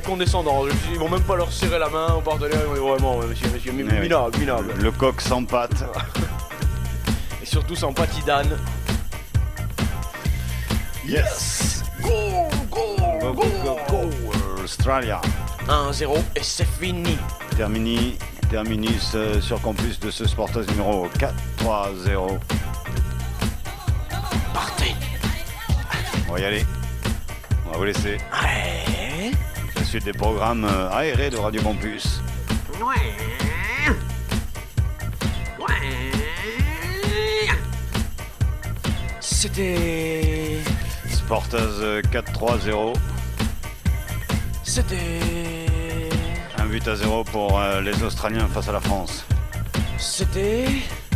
condescendance. Ils vont même pas leur serrer la main au partenaire. Vraiment, monsieur, minable. Le coq sans pattes. Et surtout sans patidane. Yes. Go. Australia. 1-0 et c'est fini. Terminus sur campus de ce Sportos numéro 4-3-0. Partez. On va y aller. On va vous laisser. Ouais. La suite des programmes aérés de Radio Campus. Ouais. C'était... Sportaz 4-3-0. C'était... 1-0 pour les Australiens face à la France. C'était...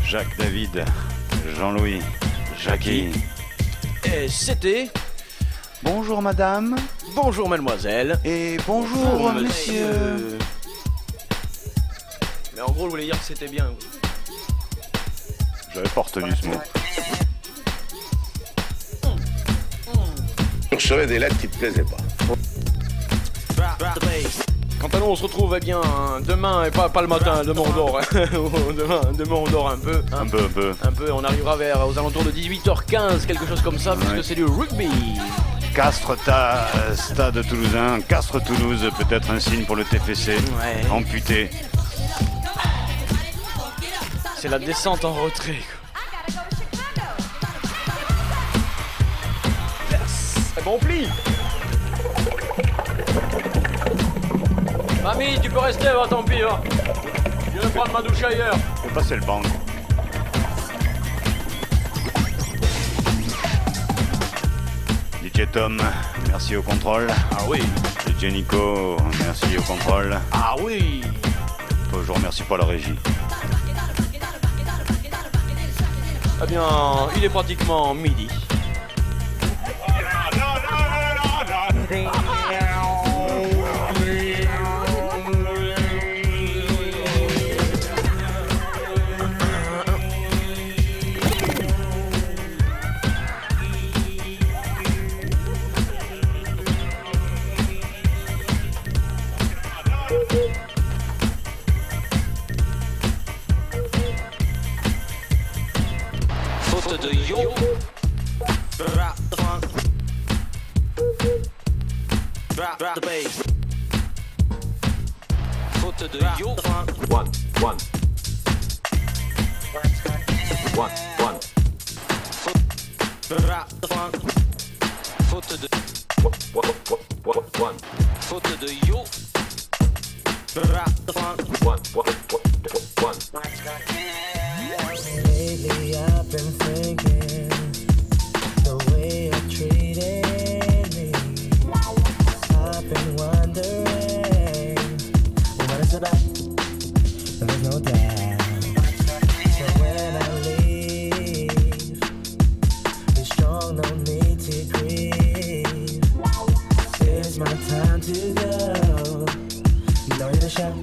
Jacques David, Jean-Louis, Jackie. Et c'était... Bonjour madame. Bonjour mademoiselle. Et bonjour monsieur. Mais en gros, je voulais dire que c'était bien. J'avais pas retenu ce mot. Tu recevais des lettres qui te plaisaient pas. Quant à nous, on se retrouve demain, et pas le matin, demain on dort. Demain on dort un peu. Un peu. On arrivera aux alentours de 18h15, quelque chose comme ça, puisque c'est du rugby. Castres, Stade Toulousain, Castres-Toulouse, peut-être un signe pour le TFC. Ouais. Amputé. C'est la descente en retrait. C'est bon pli. Mamie, tu peux rester, va, tant pis, va. Je vais prendre ma douche ailleurs. Je vais passer le banc. DJ Tom, merci au contrôle. Ah oui. DJ Nico, merci au contrôle. Ah oui. Je vous remercie pas la régie. Eh bien, il est pratiquement midi. Faute de Yo. Faute de Yo. One. Faute de Faute de Yo. Lately I've been thinking the way you treated me. I've been wondering what it's about. There's no doubt. So when I leave, be strong, no need to grieve. It's my time to go. Know you're the shot.